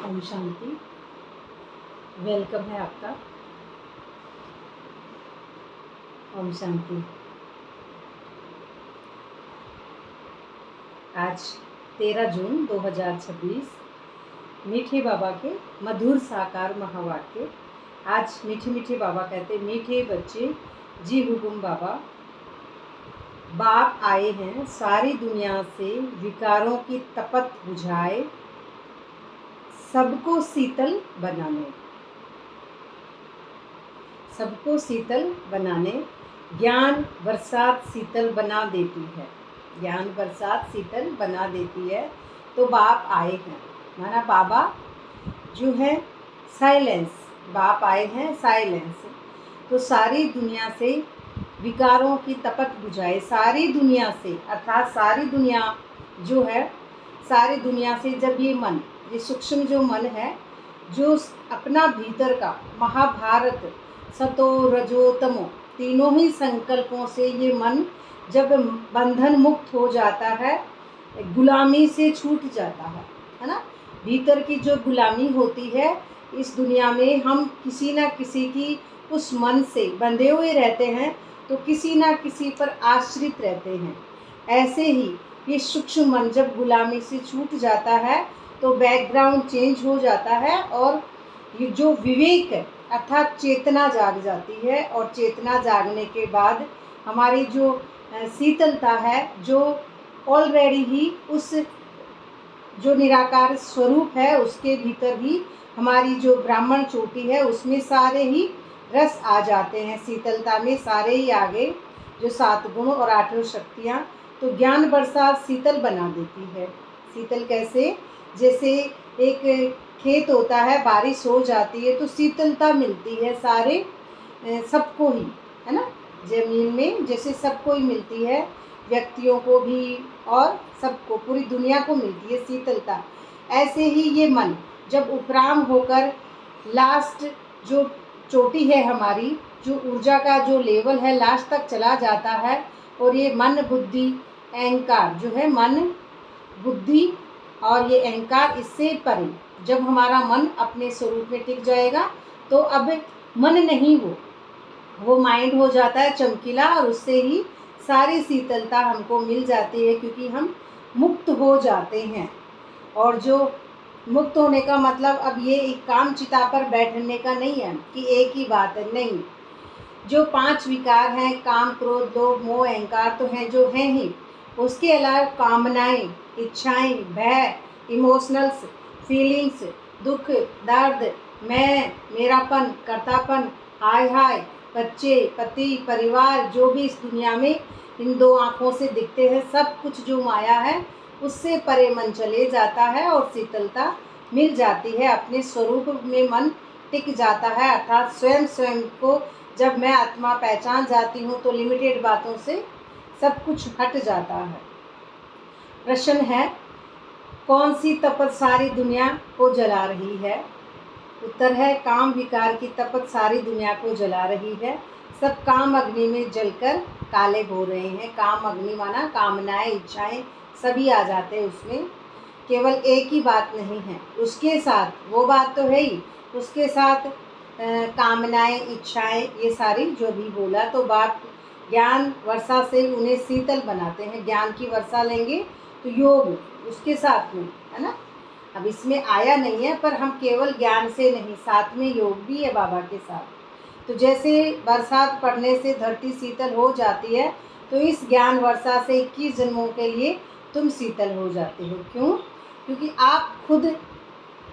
Om Shanti. Welcome है आपका। ओम शांति। आज 13 जून 2026 मीठे बाबा के मधुर साकार महावाक्य। आज मीठे मीठे बाबा कहते, मीठे बच्चे जी हुकुम बाबा। बाप आए हैं सारी दुनिया से विकारों की तपत बुझाए, सबको शीतल बनाने। सबको शीतल बनाने। ज्ञान बरसात शीतल बना देती है। ज्ञान बरसात शीतल बना देती है। तो बाप आए हैं, माना बाबा जो है साइलेंस। बाप आए हैं साइलेंस। तो सारी दुनिया से विकारों की तपत बुझाए। सारी दुनिया से अर्थात सारी दुनिया जो है, सारी दुनिया से जब ये सूक्ष्म जो मन है, जो अपना भीतर का महाभारत सतो रजो तमो तीनों ही संकल्पों से ये मन जब बंधन मुक्त हो जाता है, गुलामी से छूट जाता है ना। भीतर की जो गुलामी होती है, इस दुनिया में हम किसी न किसी की उस मन से बंधे हुए रहते हैं, तो किसी न किसी पर आश्रित रहते हैं। ऐसे ही ये सूक्ष्म मन जब गुलामी से छूट जाता है तो बैकग्राउंड चेंज हो जाता है, और ये जो विवेक है अर्थात चेतना जाग जाती है। और चेतना जागने के बाद हमारी जो शीतलता है, जो ऑलरेडी ही उस जो निराकार स्वरूप है उसके भीतर ही हमारी जो ब्राह्मण चोटी है, उसमें सारे ही रस आ जाते हैं। शीतलता में सारे ही आगे जो 7 गुण और 8 शक्तियाँ। तो ज्ञान बरसात शीतल बना देती है। शीतल कैसे? जैसे एक खेत होता है, बारिश हो जाती है तो शीतलता मिलती है सारे सबको ही, है ना। ज़मीन में जैसे सबको ही मिलती है, व्यक्तियों को भी और सबको, पूरी दुनिया को मिलती है शीतलता। ऐसे ही ये मन जब उपराम होकर लास्ट जो चोटी है हमारी, जो ऊर्जा का जो लेवल है लास्ट तक चला जाता है, और ये मन बुद्धि अहंकार जो है, मन बुद्धि और ये अहंकार, इससे परे जब हमारा मन अपने स्वरूप में टिक जाएगा तो अब मन नहीं, वो माइंड हो जाता है चमकीला, और उससे ही सारी शीतलता हमको मिल जाती है, क्योंकि हम मुक्त हो जाते हैं। और जो मुक्त होने का मतलब अब ये एक काम चिता पर बैठने का नहीं है कि एक ही बात है, नहीं। जो 5 विकार हैं, काम क्रोध लोभ मोह अहंकार, तो हैं जो हैं ही। उसके अलावा कामनाएं, इच्छाएं, भय, इमोशनल्स, फीलिंग्स, दुख दर्द, मैं, मेरापन, कर्तापन, हाय हाय, बच्चे, पति, परिवार, जो भी इस दुनिया में इन 2 आँखों से दिखते हैं, सब कुछ जो माया है उससे परे मन चले जाता है और शीतलता मिल जाती है। अपने स्वरूप में मन टिक जाता है, अर्थात स्वयं को जब मैं आत्मा पहचान जाती हूँ तो लिमिटेड बातों से सब कुछ हट जाता है। प्रश्न है, कौन सी तपत सारी दुनिया को जला रही है? उत्तर है, काम विकार की तपत सारी दुनिया को जला रही है। सब काम अग्नि में जलकर काले हो रहे हैं। काम अग्नि माना कामनाएं, इच्छाएं सभी आ जाते हैं उसमें। केवल एक ही बात नहीं है, उसके साथ वो बात तो है ही, उसके साथ कामनाएं, इच्छाएं, ये सारी जो भी बोला। तो बाप ज्ञान वर्षा से उन्हें शीतल बनाते हैं। ज्ञान की वर्षा लेंगे तो योग उसके साथ में, है ना। अब इसमें आया नहीं है, पर हम केवल ज्ञान से नहीं, साथ में योग भी है बाबा के साथ। तो जैसे बरसात पड़ने से धरती शीतल हो जाती है, तो इस ज्ञान वर्षा से 21 जन्मों के लिए तुम शीतल हो जाते हो। क्यों? क्योंकि आप खुद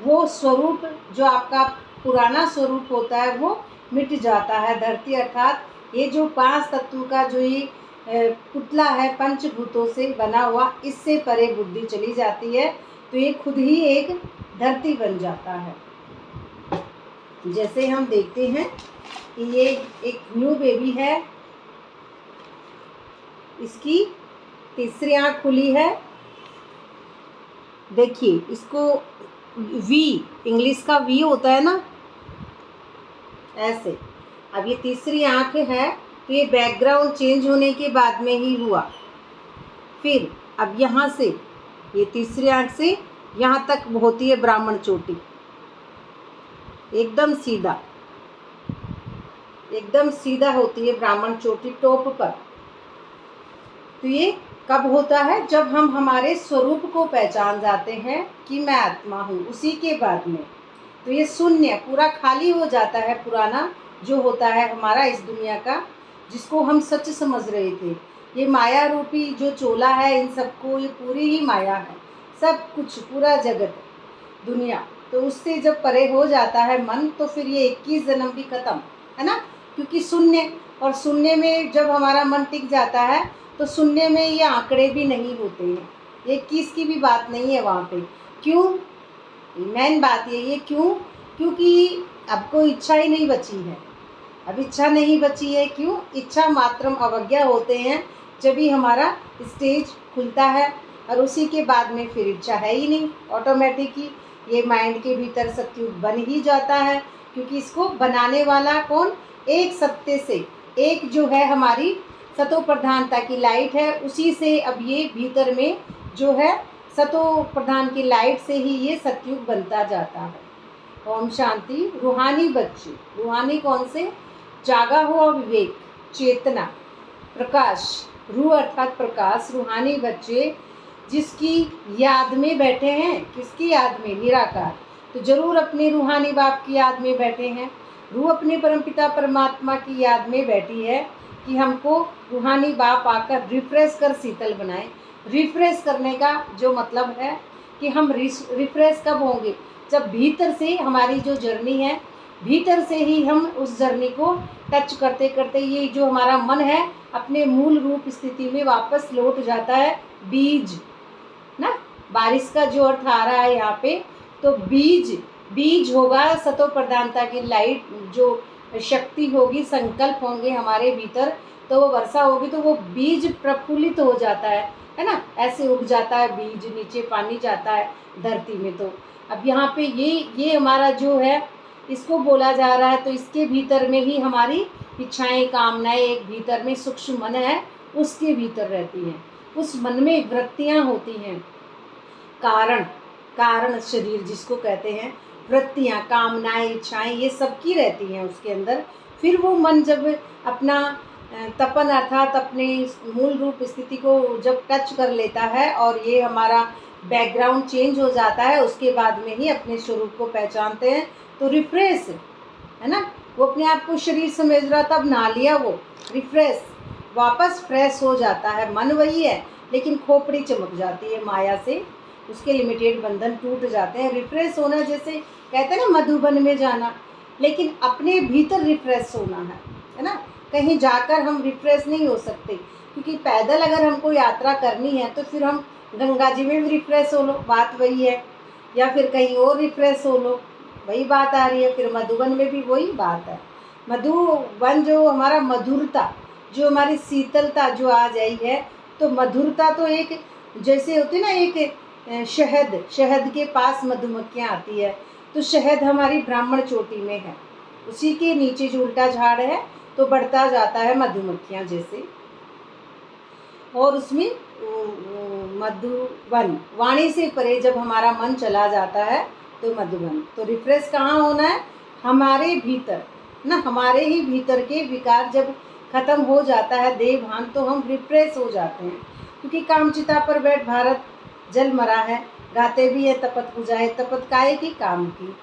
वो स्वरूप जो आपका पुराना स्वरूप होता है वो मिट जाता है। धरती अर्थात ये जो 5 तत्व का जो ये पुतला है, पंचभूतों से बना हुआ, इससे परे बुद्धि चली जाती है, तो ये खुद ही एक धरती बन जाता है। जैसे हम देखते हैं कि ये एक न्यू बेबी है, इसकी तीसरी आँख खुली है। देखिए इसको वी, इंग्लिश का वी होता है ना, ऐसे। अब ये तीसरी आँख है, तो ये बैकग्राउंड चेंज होने के बाद में ही हुआ। फिर अब यहाँ से ये तीसरी आँख से यहाँ तक होती है ब्राह्मण चोटी, एकदम सीधा, एकदम सीधा होती है ब्राह्मण चोटी टॉप पर। तो ये कब होता है? जब हम हमारे स्वरूप को पहचान जाते हैं कि मैं आत्मा हूँ, उसी के बाद में। तो ये शून्य पूरा खाली हो जाता है, पुराना जो होता है हमारा इस दुनिया का, जिसको हम सच समझ रहे थे। ये माया रूपी जो चोला है, इन सबको, ये पूरी ही माया है, सब कुछ, पूरा जगत, दुनिया। तो उससे जब परे हो जाता है मन, तो फिर ये 21 जन्म भी खत्म, है ना? क्योंकि शून्य, और शून्य में जब हमारा मन टिक जाता है, तो शून्य में ये आंकड़े भी नहीं होते हैं, 21 की भी बात नहीं है वहाँ पे। क्यों? मेन बात यही है, क्यों? क्योंकि अब कोई इच्छा ही नहीं बची है, अब इच्छा नहीं बची है। क्यों? इच्छा मात्रम अवज्ञा होते हैं, जब ही हमारा स्टेज खुलता है, और उसी के बाद में फिर इच्छा है ही नहीं, ऑटोमेटिक ही ये माइंड के भीतर सत्युग बन ही जाता है। क्योंकि इसको बनाने वाला कौन? एक सत्य से, एक जो है हमारी सतो प्रधानता की लाइट है, उसी से अब ये भीतर में जो है सतो प्रधान की लाइट से ही ये सत्युग बनता जाता है। ओम शांति। रूहानी बच्चे, रूहानी कौन से? जागा हुआ विवेक, चेतना, प्रकाश, रूह अर्थात प्रकाश, रूहानी बच्चे जिसकी याद में बैठे हैं। किसकी याद में? निराकार। तो जरूर अपने रूहानी बाप की याद में बैठे हैं। रूह अपने परमपिता परमात्मा की याद में बैठी है कि हमको रूहानी बाप आकर रिफ्रेश कर शीतल बनाए। रिफ्रेश करने का जो मतलब है कि हम रिफ्रेश कब होंगे? जब भीतर से हमारी जो जर्नी है, भीतर से ही हम उस जर्नी को टच करते करते ये जो हमारा मन है अपने मूल रूप स्थिति में वापस लौट जाता है। बीज ना, बारिश का जो अर्थ आ रहा है यहाँ पे, तो बीज, बीज होगा सतो प्रधानता की लाइट, जो शक्ति होगी, संकल्प होंगे हमारे भीतर, तो वो वर्षा होगी, तो वो बीज प्रफुल्लित हो जाता है ना? ऐसे उग जाता है बीज, नीचे पानी जाता है धरती में। तो अब यहाँ पे ये हमारा जो है, इसको बोला जा रहा है। तो इसके भीतर में ही हमारी इच्छाएं, कामनाएं, एक भीतर में सूक्ष्म मन है, उसके भीतर रहती हैं। उस मन में वृत्तियाँ होती हैं, कारण, कारण शरीर जिसको कहते हैं, वृत्तियाँ, कामनाएं, इच्छाएं, ये सबकी रहती हैं उसके अंदर। फिर वो मन जब अपना तपन अर्थात अपने मूल रूप स्थिति को जब टच कर लेता है, और ये हमारा बैकग्राउंड चेंज हो जाता है, उसके बाद में ही अपने स्वरूप को पहचानते हैं। तो रिफ्रेश, है ना, वो अपने आप को शरीर समझ रहा, तब नहा लिया, वो रिफ्रेश, वापस फ्रेश हो जाता है। मन वही है, लेकिन खोपड़ी चमक जाती है माया से, उसके लिमिटेड बंधन टूट जाते हैं। रिफ्रेश होना, जैसे कहते हैं ना मधुबन में जाना, लेकिन अपने भीतर रिफ्रेश होना है ना? कहीं जाकर हम रिफ्रेश नहीं हो सकते, क्योंकि पैदल अगर हमको यात्रा करनी है तो फिर हम गंगा जी में भी रिफ्रेश हो लो, बात वही है, या फिर कहीं और रिफ्रेश हो लो, वही बात आ रही है। फिर मधुबन में भी वही बात है। मधुबन जो हमारा मधुरता, जो हमारी शीतलता जो आ जाई है, तो मधुरता तो एक जैसे होती ना, एक शहद, शहद के पास मधुमक्खियाँ आती है, तो शहद हमारी ब्राह्मण चोटी में है, उसी के नीचे जो उल्टा झाड़ है, तो बढ़ता जाता है मधुमक्खियाँ जैसे। और उसमें मधुबन, वाणी से परे जब हमारा मन चला जाता है, तो मधुबन। तो रिफ्रेश कहाँ होना है? हमारे भीतर ना, हमारे ही भीतर के विकार जब खत्म हो जाता है, देह भान, तो हम रिफ्रेश हो जाते हैं। क्योंकि कामचिता पर बैठ भारत जल मरा है, गाते भी है तपत बुझाए, तपत काहे की? काम की।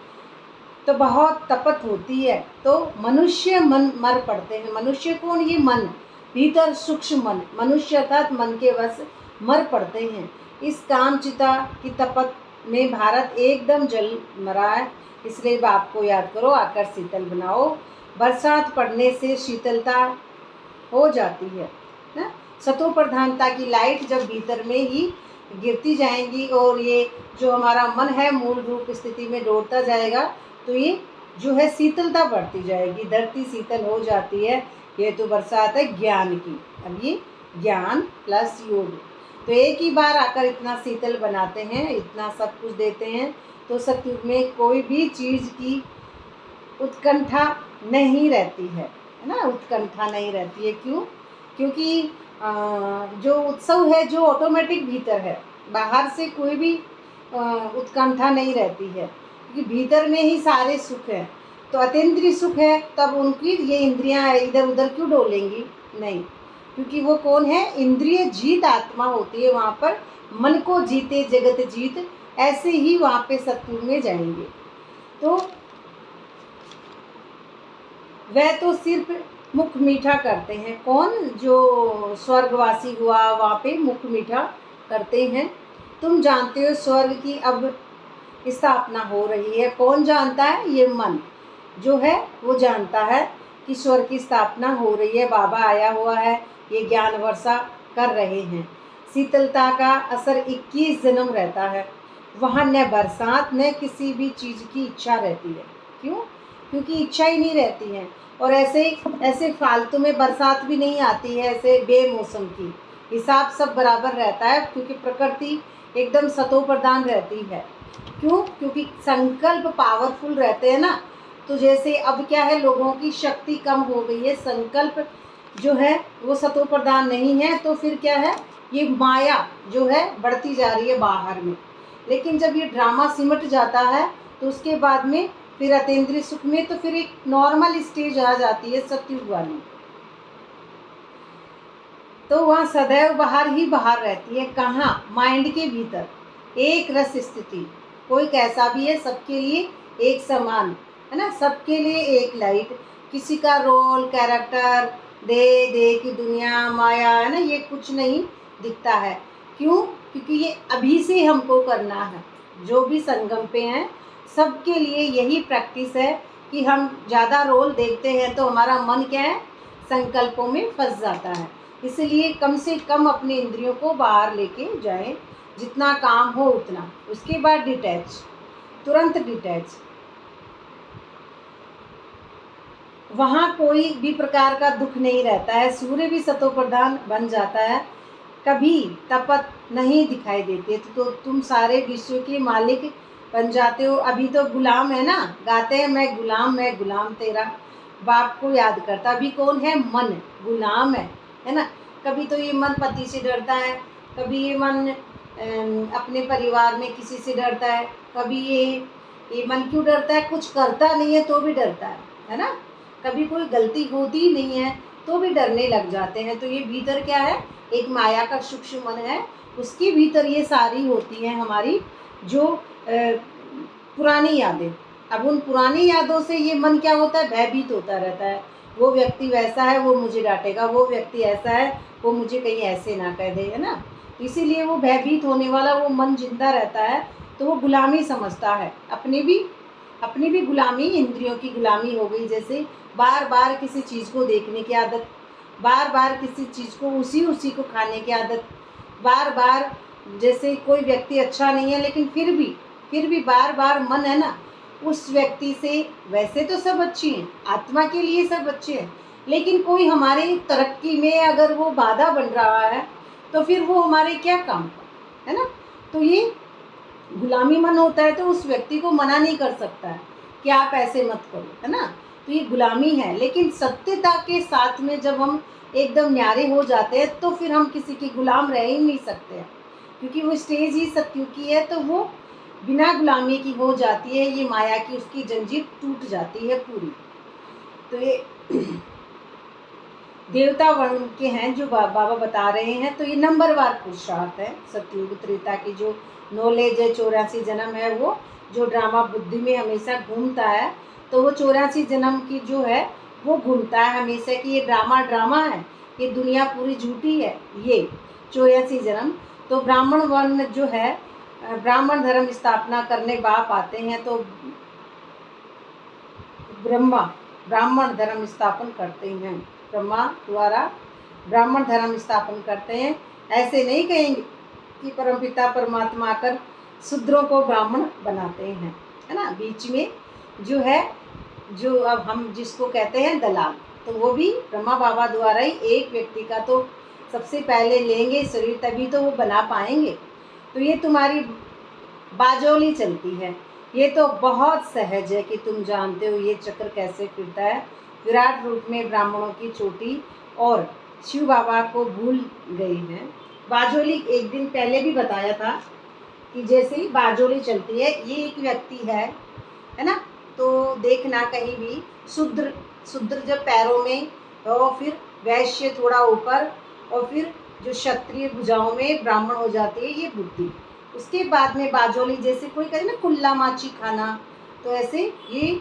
तो बहुत तपत होती है, तो मनुष्य मन मर पड़ते हैं। मनुष्य कौन? ये मन, भीतर सूक्ष्म मन, मनुष्य अर्थात मन के वश मर पड़ते हैं। इस कामचिता की तपत में भारत एकदम जल मरा है। इसलिए बाप को याद करो, आकर शीतल बनाओ। बरसात पड़ने से शीतलता हो जाती है ना? सतो प्रधानता की लाइट जब भीतर में ही गिरती जाएंगी, और ये जो हमारा मन है मूल रूप स्थिति में दौड़ता जाएगा, तो ये जो है शीतलता बढ़ती जाएगी, धरती शीतल हो जाती है। ये तो बरसात है ज्ञान की। अब ये ज्ञान प्लस योग, तो एक ही बार आकर इतना शीतल बनाते हैं, इतना सब कुछ देते हैं। तो सत्युग में कोई भी चीज़ की उत्कंठा नहीं रहती है ना? उत्कंठा नहीं रहती है। क्यों? क्योंकि जो उत्सव है, जो ऑटोमेटिक भीतर है, बाहर से कोई भी उत्कंठा नहीं रहती है। क्योंकि भीतर में ही सारे सुख हैं। तो अतीन्द्रिय सुख है, तब उनकी ये इंद्रियां इधर उधर क्यों डोलेंगी? नहीं, क्योंकि वो कौन है? इंद्रिय जीत आत्मा होती है। वहाँ पर मन को जीते जगत जीत, ऐसे ही वहाँ पे सत्युग में जाएंगे। तो वह तो सिर्फ मुख मीठा करते हैं। कौन? जो स्वर्गवासी हुआ, वहाँ पे मुख मीठा करते हैं। तुम जानते हो स्वर्ग की अब स्थापना हो रही है। कौन जानता है? ये मन जो है वो जानता है कि स्वर्ग की स्थापना हो रही है। बाबा आया हुआ है, ये ज्ञान वर्षा कर रहे हैं। शीतलता का असर 21 जन्म रहता है। वहाँ न बरसात न किसी भी चीज़ की इच्छा रहती है। क्यों? क्योंकि इच्छा ही नहीं रहती है। और ऐसे फालतू में बरसात भी नहीं आती है, ऐसे बेमौसम की। हिसाब सब बराबर रहता है, क्योंकि प्रकृति एकदम सतो प्रधान रहती है। क्यों? क्योंकि संकल्प पावरफुल रहते हैं ना। तो जैसे अब क्या है, लोगों की शक्ति कम हो गई है, संकल्प जो है वो सतो प्रधान नहीं है। तो फिर क्या है, ये माया जो है बढ़ती जा रही है बाहर में। लेकिन जब ये ड्रामा सिमट जाता है तो उसके बाद में फिर अतीन्द्रिय सुख में तो फिर एक नॉर्मल स्टेज आ जाती है सत्युग वाली। तो वहाँ सदैव बाहर ही बाहर रहती है। कहाँ? माइंड के भीतर एक रस स्थिति। कोई कैसा भी है, सबके लिए एक समान है ना, सबके लिए एक लाइट। किसी का रोल कैरेक्टर दे दे की दुनिया माया है ना, ये कुछ नहीं दिखता है। क्यों? क्योंकि ये अभी से हमको करना है। जो भी संगम पे हैं सबके लिए यही प्रैक्टिस है कि हम ज़्यादा रोल देखते हैं तो हमारा मन क्या है, संकल्पों में फंस जाता है। इसलिए कम से कम अपने इंद्रियों को बाहर लेके जाएं, जितना काम हो उतना। उसके बाद डिटैच, तुरंत डिटैच। वहाँ कोई भी प्रकार का दुख नहीं रहता है। सूर्य भी सतो प्रधान बन जाता है, कभी तपत नहीं दिखाई देते। तो तुम सारे विश्व के मालिक बन जाते हो। अभी तो गुलाम है ना, गाते हैं मैं गुलाम तेरा। बाप को याद करता। अभी कौन है? मन गुलाम है ना। कभी तो ये मन पति से डरता है, कभी ये मन अपने परिवार में किसी से डरता है, कभी ये मन क्यों डरता है? कुछ करता नहीं है तो भी डरता है ना। कभी कोई गलती होती ही नहीं है तो भी डरने लग जाते हैं। तो ये भीतर क्या है, एक माया का सूक्ष्म मन है, उसके भीतर ये सारी होती हैं हमारी जो पुरानी यादें। अब उन पुरानी यादों से ये मन क्या होता है, भयभीत होता रहता है। वो व्यक्ति वैसा है, वो मुझे डांटेगा, वो व्यक्ति ऐसा है, वो मुझे कहीं ऐसे ना कह दे, है ना। इसीलिए वो भयभीत होने वाला वो मन जिंदा रहता है। तो वो गुलामी समझता है, अपनी भी गुलामी, इंद्रियों की गुलामी हो गई। जैसे बार बार किसी चीज़ को देखने की आदत, बार बार किसी चीज़ को उसी को खाने की आदत, बार बार जैसे कोई व्यक्ति अच्छा नहीं है लेकिन फिर भी बार बार मन है ना उस व्यक्ति से। वैसे तो सब अच्छी हैं, आत्मा के लिए सब अच्छे हैं, लेकिन कोई हमारी तरक्की में अगर वो बाधा बन रहा है तो फिर वो हमारे क्या काम का, है ना। तो ये गुलामी मन होता है, तो उस व्यक्ति को मना नहीं कर सकता है कि आप ऐसे मत करो, है ना। तो ये गुलामी है। लेकिन सत्यता के साथ में जब हम एकदम न्यारे हो जाते हैं तो फिर हम किसी के गुलाम रह ही नहीं सकते हैं, क्योंकि वो स्टेज ही सत्युग की है। तो वो बिना गुलामी की हो जाती है, ये माया की उसकी जंजीर टूट जाती है पूरी। तो ये देवता वर्ण के हैं जो बाबा बता रहे हैं। तो ये नंबरवार पुरुषार्थ है सतयुग त्रेता की जो नॉलेज है। 84 जन्म है वो जो ड्रामा बुद्धि में हमेशा घूमता है। तो वो 84 जन्म की जो है वो घूमता है हमेशा कि ये ड्रामा है, ये दुनिया पूरी झूठी है, ये 84 जन्म। तो ब्राह्मण वर्ण जो है, ब्राह्मण धर्म स्थापना करने बाप आते हैं। तो ब्राह्मण धर्म स्थापन करते हैं, ब्रह्मा द्वारा ब्राह्मण धर्म स्थापन करते हैं। ऐसे नहीं कहेंगे कि परमपिता परमात्मा आकर शूद्रों को ब्राह्मण बनाते हैं, है ना। बीच में जो है, जो अब हम जिसको कहते हैं दलाल, तो वो भी ब्रह्मा बाबा द्वारा ही एक व्यक्ति का तो सबसे पहले लेंगे शरीर, तभी तो वो बना पाएंगे। तो ये तुम्हारी बाजोली चलती है। ये तो बहुत सहज है कि तुम जानते हो ये चक्र कैसे फिरता है। विराट रूप में ब्राह्मणों की चोटी और शिव बाबा को भूल गए हैं। बाजोली एक दिन पहले भी बताया था कि जैसे ही बाजोली चलती है, ये एक व्यक्ति है है ना। तो देखना कहीं भी शूद्र, शूद्र जब पैरों में, और फिर वैश्य थोड़ा ऊपर, और फिर जो क्षत्रिय भुजाओं में, ब्राह्मण हो जाती है ये बुद्धि। उसके बाद में बाजोली, जैसे कोई करे ना कुल्ला माची खाना, तो ऐसे ये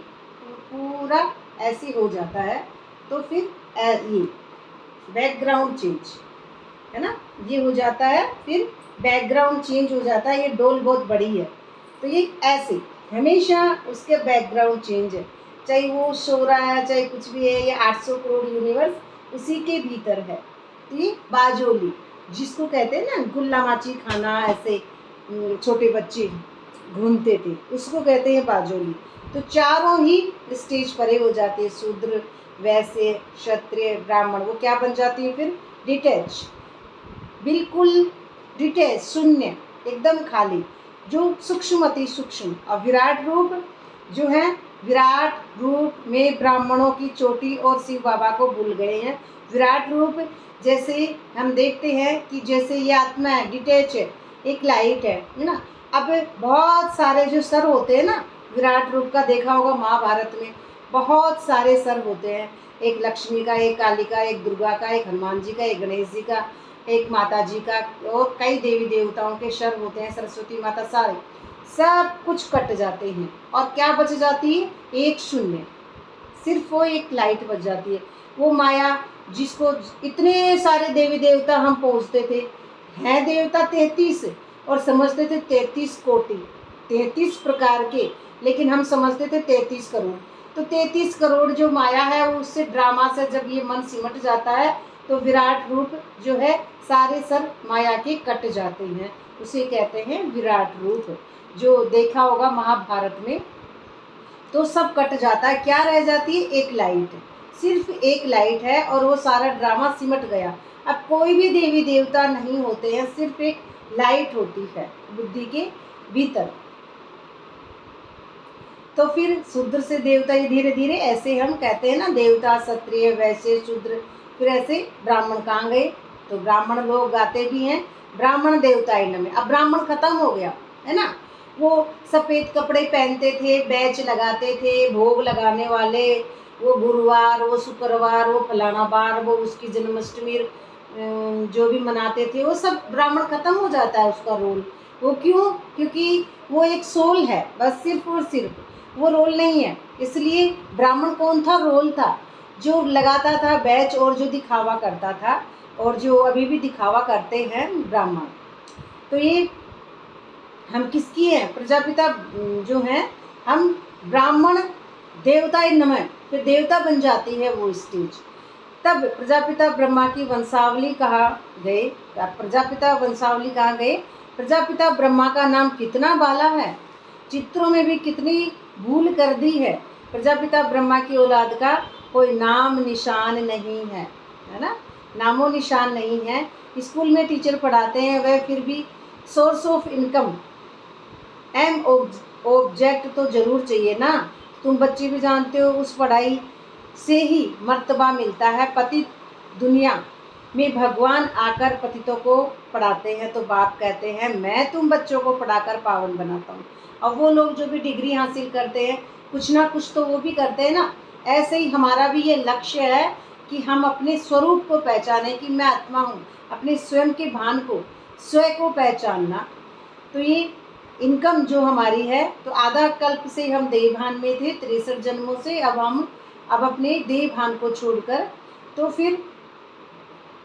पूरा ऐसे हो जाता है। तो फिर ये बैकग्राउंड चेंज, है ना, ये हो जाता है, फिर बैकग्राउंड चेंज हो जाता है। ये डोल बहुत बड़ी है, तो ये ऐसे हमेशा उसके बैकग्राउंड चेंज है, चाहे वो सो रहा है चाहे कुछ भी है। ये 800 करोड़ यूनिवर्स उसी के भीतर है। तो ये बाजोली, जिसको कहते हैं ना गुल्ला माची खाना, ऐसे छोटे बच्चे घूमते थे, उसको कहते हैं बाजोली। तो चारों ही स्टेज परे हो जाते हैं, शूद्र, वैश्य, क्षत्रिय, ब्राह्मण। वो क्या बन जाती है फिर? डिटैच, बिल्कुल डिटेल, शून्य, एकदम खाली, जो सूक्ष्म अति सूक्ष्म। और विराट रूप जो है, विराट रूप में ब्राह्मणों की चोटी और शिव बाबा को भूल गए हैं। विराट रूप जैसे हम देखते हैं कि जैसे ये आत्मा है, डिटेच है, एक लाइट है ना। अब बहुत सारे जो सर होते हैं ना, विराट रूप का देखा होगा महाभारत में, बहुत सारे सर होते हैं, एक लक्ष्मी का, एक काली का, एक दुर्गा का, एक हनुमान जी का, एक गणेश जी का, एक माता जी का, और कई देवी देवताओं के शर होते हैं, सरस्वती माता, सारे सब कुछ कट जाते हैं। और क्या बच जाती है? एक शून्य, सिर्फ वो एक लाइट बच जाती है। वो माया जिसको इतने सारे देवी देवता हम पूजते थे, हैं देवता 33, और समझते थे 33 कोटि, 33 प्रकार के, लेकिन हम समझते थे 33 करोड़। तो 33 करोड़ जो माया है, वो उससे ड्रामा से जब ये मन सिमट जाता है, तो विराट रूप जो है, सारे सर माया के कट जाते हैं, उसे कहते हैं विराट रूप। जो देखा होगा महाभारत में, तो सब कट जाता है, क्या रह जाती है? एक लाइट, सिर्फ एक लाइट है, और वो सारा ड्रामा सिमट गया। अब कोई भी देवी देवता नहीं होते हैं, सिर्फ एक लाइट होती है बुद्धि के भीतर। तो फिर शूद्र से देवता, ये धीरे धीरे ऐसे हम कहते हैं ना, देवता, क्षत्रिय, वैश्य, शूद्र, फिर ऐसे ब्राह्मण कहाँ गए? तो ब्राह्मण लोग गाते भी हैं, ब्राह्मण देवता इन में। अब ब्राह्मण खत्म हो गया, है ना। वो सफ़ेद कपड़े पहनते थे, बैच लगाते थे, भोग लगाने वाले, वो गुरुवार, वो शुक्रवार, वो फलाना बार, वो उसकी जन्माष्टमी जो भी मनाते थे, वो सब ब्राह्मण खत्म हो जाता है उसका रोल। वो क्यों? क्योंकि वो एक सोल है, बस सिर्फ और सिर्फ, वो रोल नहीं है। इसलिए ब्राह्मण कौन था? रोल था, जो लगाता था बैच, और जो दिखावा करता था, और जो अभी भी दिखावा करते हैं ब्राह्मण। तो ये हम किसकी हैं? प्रजापिता जो हैं, हम ब्राह्मण देवता इन नमः, फिर देवता बन जाती है वो स्टेज। तब प्रजापिता ब्रह्मा की वंशावली कहा गए। प्रजापिता वंशावली कहा गए। प्रजापिता ब्रह्मा का नाम कितना बाला है, चित्रों में भी कितनी भूल कर दी है। प्रजापिता ब्रह्मा की औलाद का कोई नाम निशान नहीं है ना, नामो निशान नहीं है। स्कूल में टीचर पढ़ाते हैं, वह फिर भी source of income, aim object तो ज़रूर चाहिए ना। तुम बच्चे भी जानते हो, उस पढ़ाई से ही मर्तबा मिलता है। पतित दुनिया में भगवान आकर पतितों को पढ़ाते हैं, तो बाप कहते हैं मैं तुम बच्चों को पढ़ाकर पावन बनाता हूँ। और वो लोग जो भी डिग्री हासिल करते हैं, कुछ ना कुछ तो वो भी करते हैं ना। ऐसे ही हमारा भी ये लक्ष्य है कि हम अपने स्वरूप को पहचानें कि मैं आत्मा हूँ, अपने स्वयं के भान को, स्वयं को पहचानना। तो ये इनकम जो हमारी है, तो आधा कल्प से हम देह भान में थे, 63 जन्मों से। अब अपने देह भान को छोड़कर, तो फिर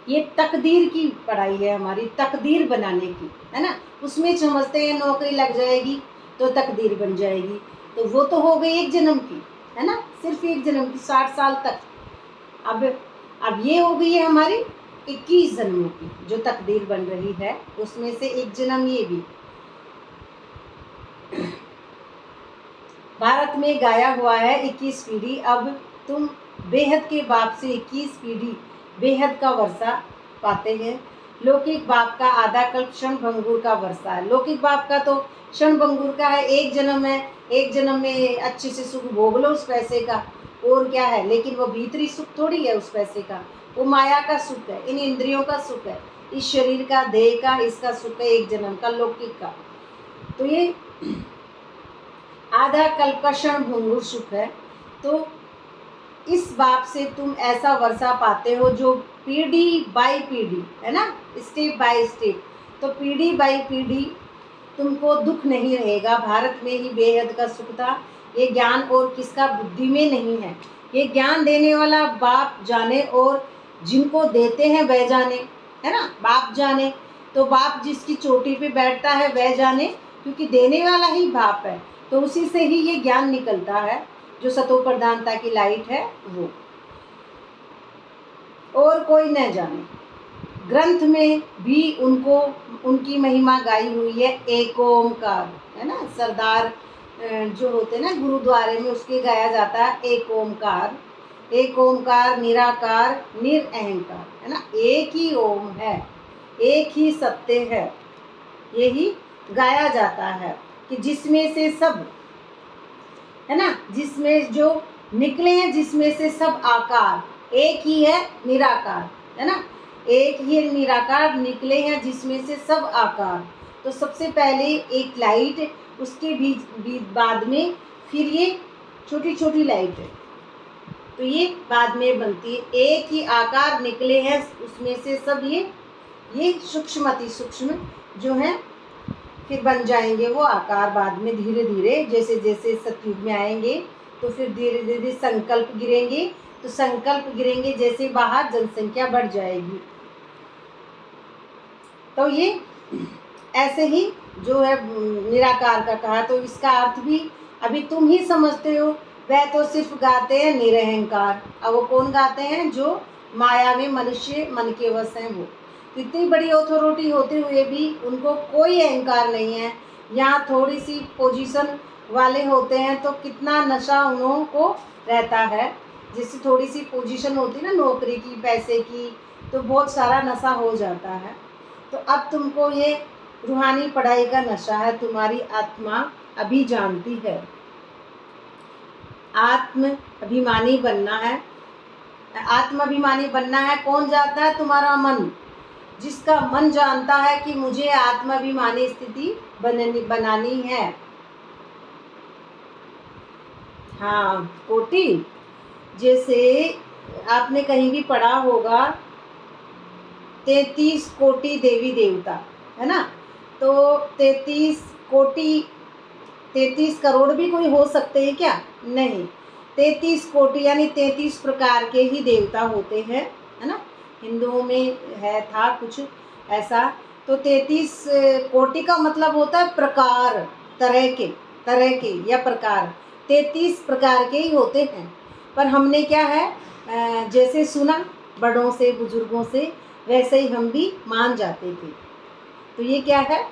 ये तकदीर की पढ़ाई है हमारी, तकदीर बनाने की, है ना। उसमें समझते हैं नौकरी लग जाएगी तो तकदीर बन जाएगी, तो वो तो हो गई एक जन्म की, है ना, सिर्फ एक जन्म की, 60 साल तक। अब ये हो गई है हमारी 21 जन्मों की जो तकदीर बन रही है, उसमें से एक जन्म ये भी। भारत में गाया हुआ है 21 पीढ़ी। अब तुम बेहद के बाप से 21 पीढ़ी बेहद का वर्षा पाते हैं। लौकिक बाप का आधा कल्प क्षण भंगुर का वर्षा है। लौकिक बाप का तो क्षण भंगुर का है, एक जन्म है, एक जन्म में अच्छे से सुख भोग लो उस पैसे का, और क्या है। लेकिन वो भीतरी सुख थोड़ी है उस पैसे का, वो माया का सुख है, इन इंद्रियों का सुख है, इस शरीर का, देह का, इसका सुख है एक जन्म का, लौकिक का। तो ये आधा कल्पक्षण भंगुर सुख है। तो इस बाप से तुम ऐसा वर्षा पाते हो जो पीढ़ी बाई पीढ़ी, है ना, स्टेप बाय स्टेप। तो पीढ़ी बाई पीढ़ी तुमको दुख नहीं रहेगा। भारत में ही बेहद का सुख था। ये ज्ञान और किसका बुद्धि में नहीं है। ये ज्ञान देने वाला बाप जाने और जिनको देते हैं वह जाने, है ना, बाप जाने। तो बाप जिसकी चोटी पे बैठता है वह जाने, क्योंकि देने वाला ही बाप है। तो उसी से ही ये ज्ञान निकलता है, जो सतो प्रधानता की लाइट है वो, और कोई न जाने। ग्रंथ में भी उनको उनकी महिमा गाई हुई है। एक ओमकार, है ना, सरदार जो होते हैं ना गुरुद्वारे में, उसके गाया जाता है एक ओमकार। एक ओमकार निराकार निरअहंकार, है ना, एक ही ओम है, एक ही सत्य है। यही गाया जाता है कि जिसमें से सब, है ना, जिसमें जो निकले हैं, जिसमें से सब आकार एक ही है, निराकार, है ना, एक ही निराकार निकले हैं जिसमें से सब आकार। तो सबसे पहले एक लाइट, उसके बीच बाद में फिर ये छोटी छोटी लाइट है, तो ये बाद में बनती है। एक ही आकार निकले हैं, उसमें से सब ये सूक्ष्म अति सूक्ष्म जो है फिर बन जाएंगे वो आकार बाद में। धीरे धीरे जैसे जैसे सतयुग में आएंगे तो फिर धीरे धीरे संकल्प गिरेंगे। तो संकल्प गिरेंगे जैसे बाहर जनसंख्या बढ़ जाएगी। तो ये ऐसे ही जो है निराकार का कहा। तो इसका अर्थ भी अभी तुम ही समझते हो। वह तो सिर्फ गाते हैं निरअहंकार। अब वो कौन गाते हैं? जो माया में मनुष्य मन के वश हैं वो। तो इतनी बड़ी अथॉरिटी होते हुए भी उनको कोई अहंकार नहीं है। यहाँ थोड़ी सी पोजीशन वाले होते हैं तो कितना नशा उन्हों को रहता है। जिससे थोड़ी सी पोजीशन होती है ना, नौकरी की, पैसे की, तो बहुत सारा नशा हो जाता है। तो अब तुमको ये रूहानी पढ़ाई का नशा है, तुम्हारी आत्मा अभी जानती है। आत्म अभिमानी बनना है। आत्म अभिमानी बनना है। कौन जानता है? तुम्हारा मन। जिसका मन जानता है कि मुझे आत्माभिमानी स्थिति बनानी है। हाँ, कोटि, जैसे आपने कहीं भी पढ़ा होगा 33 कोटि देवी देवता, है ना। तो 33 कोटि, 33 करोड़ भी कोई हो सकते हैं क्या? नहीं, 33 कोटि यानी 33 प्रकार के ही देवता होते हैं, है ना। हिंदुओं में है था कुछ ऐसा। तो 33 कोटि का मतलब होता है प्रकार, तरह के या प्रकार। 33 प्रकार के ही होते हैं। पर हमने क्या है, जैसे सुना बड़ों से, बुजुर्गों से, वैसे ही हम भी मान जाते थे। तो ये क्या है?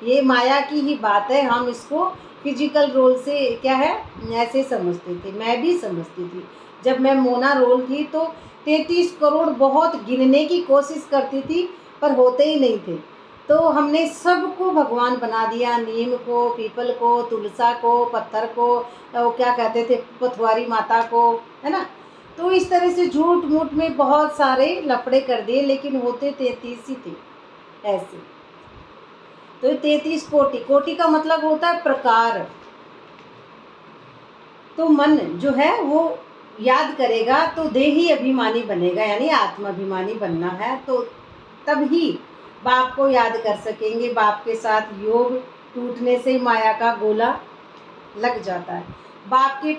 ये माया की ही बात है। हम इसको फिजिकल रोल से क्या है ऐसे समझते थे। मैं भी समझती थी। जब मैं मोना रोल थी तो 33 करोड़ बहुत गिनने की कोशिश करती थी, पर होते ही नहीं थे। तो हमने सबको भगवान बना दिया। नीम को, पीपल को, तुलसा को, पत्थर को, वो क्या कहते थे, पथवारी माता को, है ना। तो इस तरह से झूठ मूठ में बहुत सारे लफड़े कर दिए, लेकिन होते 33 ही थे ऐसे। तो 33 कोटि, कोटि का मतलब होता है प्रकार। तो मन जो है वो याद करेगा तो देही अभिमानी बनेगा, यानी आत्माभिमानी बनना है। तो तभी बाप को याद कर सकेंगे। बाप के साथ योग टूटने से माया का गोला लग जाता है। बाप के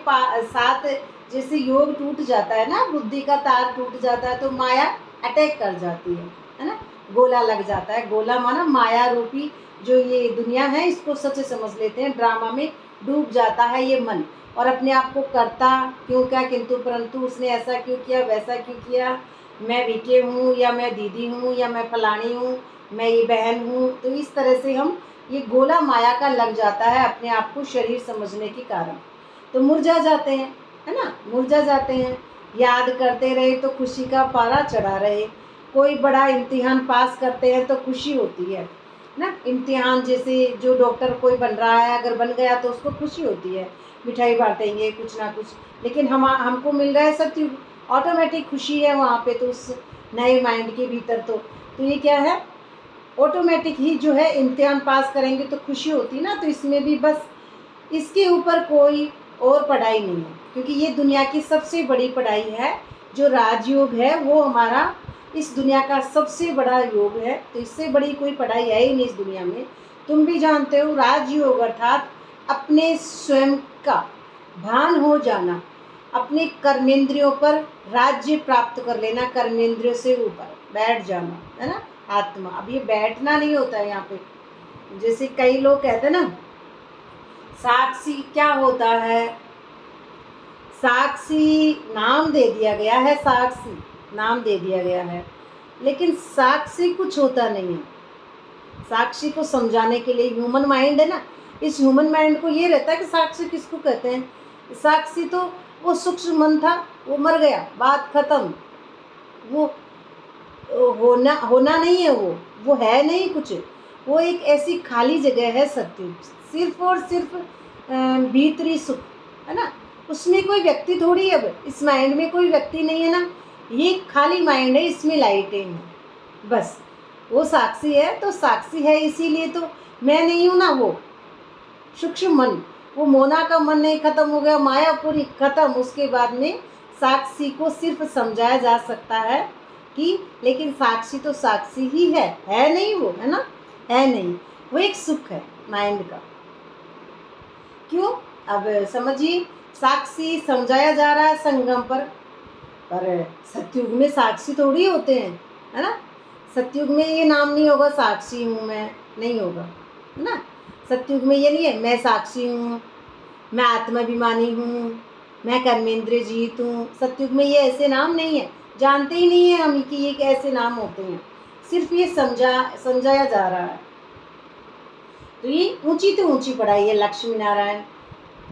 साथ जैसे योग टूट जाता है ना, बुद्धि का तार टूट जाता है, तो माया अटैक कर जाती है ना, गोला लग जाता है। गोला माना माया रूपी जो ये दुनिया है, इसको सच समझ लेते हैं। ड्रामा में डूब जाता है ये मन, और अपने आप को करता क्यों, क्या, किंतु परंतु, उसने ऐसा क्यों किया, वैसा क्यों किया, मैं विके हूँ, या मैं दीदी हूँ, या मैं फलानी हूँ, मैं ये बहन हूँ। तो इस तरह से हम ये गोला माया का लग जाता है अपने आप को शरीर समझने के कारण। तो मुरझा जाते हैं, है ना, मुरझा जाते हैं। याद करते रहे तो खुशी का पारा चढ़ा रहे। कोई बड़ा इम्तिहान पास करते हैं तो खुशी होती है ना। इम्तिहान जैसे जो डॉक्टर कोई बन रहा है, अगर बन गया तो उसको खुशी होती है, मिठाई बांटेंगे कुछ ना कुछ। लेकिन हमको मिल रहा है सत्य, ऑटोमेटिक खुशी है वहाँ पे। तो उस नए माइंड के भीतर तो ये क्या है, ऑटोमेटिक ही जो है इम्तिहान पास करेंगे तो खुशी होती है ना। तो इसमें भी बस इसके ऊपर कोई और पढ़ाई नहीं है, क्योंकि ये दुनिया की सबसे बड़ी पढ़ाई है। जो राजयोग है वो हमारा इस दुनिया का सबसे बड़ा योग है। तो इससे बड़ी कोई पढ़ाई है ही नहीं इस दुनिया में। तुम भी जानते हो, राजयोग अर्थात अपने स्वयं का भान हो जाना, अपने कर्मेंद्रियों पर राज्य प्राप्त कर लेना, कर्मेंद्रियों से ऊपर बैठ जाना, है ना, आत्मा। अब ये बैठना नहीं होता है यहाँ पे। जैसे कई लोग कहते हैं ना, साक्षी क्या होता है? साक्षी नाम दे दिया गया है, साक्षी नाम दे दिया गया है, लेकिन साक्षी कुछ होता नहीं है। साक्षी को समझाने के लिए ह्यूमन माइंड है ना, इस ह्यूमन माइंड को ये रहता है कि साक्षी किसको कहते हैं। साक्षी तो वो सूक्ष्म मन था, वो मर गया, बात खत्म। वो होना नहीं है, वो है नहीं कुछ। वो एक ऐसी खाली जगह है सत्य, सिर्फ और सिर्फ भीतरी सुख, है ना। उसमें कोई व्यक्ति थोड़ी है, अब इस माइंड में कोई व्यक्ति नहीं है ना, ये खाली माइंड है, इसमें लाइटें हैं बस। वो साक्षी है तो साक्षी है, इसीलिए तो मैं नहीं हूँ ना, वो सूक्ष्म मन, वो मोना का मन नहीं, खत्म हो गया, माया पूरी खत्म। उसके बाद में साक्षी को सिर्फ समझाया जा सकता है कि, लेकिन साक्षी तो साक्षी ही है नहीं वो, है ना, है नहीं। वो एक सुख है माइंड का। क्यों? अब समझिए, साक्षी समझाया जा रहा है संगम पर सतयुग में साक्षी थोड़ी होते हैं, है ना। सतयुग में ये नाम नहीं होगा साक्षी हूँ मैं, नहीं होगा, है ना। सतयुग में ये नहीं है मैं साक्षी हूँ, मैं आत्माभिमानी हूँ, मैं कर्मेंद्रिय जीत हूँ। सतयुग में ये ऐसे नाम नहीं है, जानते ही नहीं है हम कि ये कैसे नाम होते हैं। सिर्फ ये समझाया जा रहा है। तो ये ऊंची तो ऊंची पढ़ाई है लक्ष्मी नारायण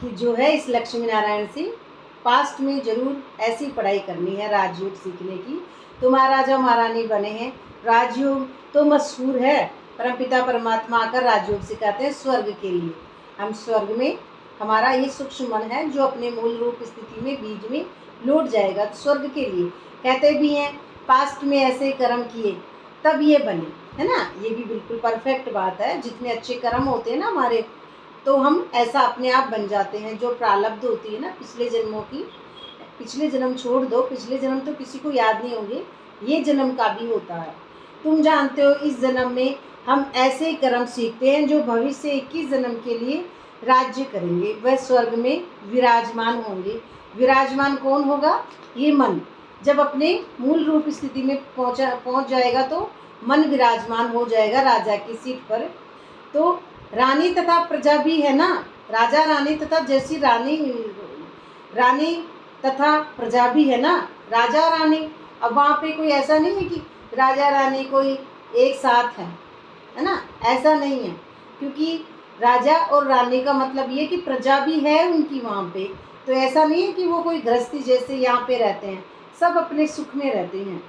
की जो है। इस लक्ष्मी नारायण से पास्ट में जरूर ऐसी पढ़ाई करनी है राजयोग सीखने की। तो महाराजा महारानी बने हैं। राजयोग तो मशहूर है, परमपिता परमात्मा आकर राजयोग सिखाते हैं स्वर्ग के लिए। हम स्वर्ग में, हमारा ये सूक्ष्म मन है जो अपने मूल रूप स्थिति में बीज में लौट जाएगा। तो स्वर्ग के लिए कहते भी हैं, पास्ट में ऐसे कर्म किए तब ये बने, है ना। ये भी बिल्कुल परफेक्ट बात है। जितने अच्छे कर्म होते हैं ना हमारे, तो हम ऐसा अपने आप बन जाते हैं। जो प्रारब्ध होती है ना पिछले जन्मों की, पिछले जन्म छोड़ दो, पिछले जन्म तो किसी को याद नहीं होंगे, ये जन्म का भी होता है। तुम जानते हो, इस जन्म में हम ऐसे कर्म सीखते हैं जो भविष्य 21 जन्म के लिए राज्य करेंगे, वह स्वर्ग में विराजमान होंगे। विराजमान कौन होगा? ये मन। जब अपने मूल रूप स्थिति में पहुंच जाएगा तो मन विराजमान हो जाएगा राजा की सीट पर। तो रानी तथा प्रजा भी है ना, राजा रानी तथा जैसी रानी तथा प्रजा भी है ना, राजा रानी। अब वहाँ पे कोई ऐसा नहीं है कि राजा रानी कोई एक साथ है ना, ऐसा नहीं है। क्योंकि राजा और रानी का मतलब ये कि प्रजा भी है उनकी वहाँ पे। तो ऐसा नहीं है कि वो कोई गृहस्थी जैसे यहाँ पे रहते हैं, सब अपने सुख में रहते हैं।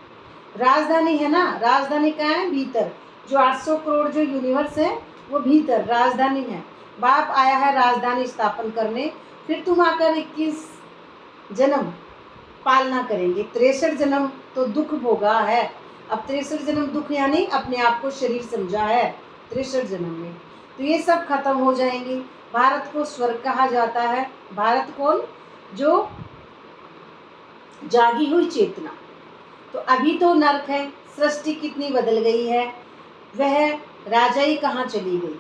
राजधानी है ना, राजधानी कहाँ है? भीतर। जो 800 करोड़ जो यूनिवर्स है वो भीतर राजधानी है। बाप आया है राजधानी स्थापन करने, फिर तुम आकर 21 जन्म पालना करेंगे। 63 जन्म तो दुख भोगा है। अब 63 जन्म दुख यानी अपने आप को शरीर समझा है 63 जन्म में। तो ये सब खत्म हो जाएंगे। भारत को स्वर्ग कहा जाता है। भारत कौन? जो जागी हुई चेतना। तो अभी तो नर्क है, सृष्टि कितनी बदल गई है, वह राजाई कहाँ चली गई।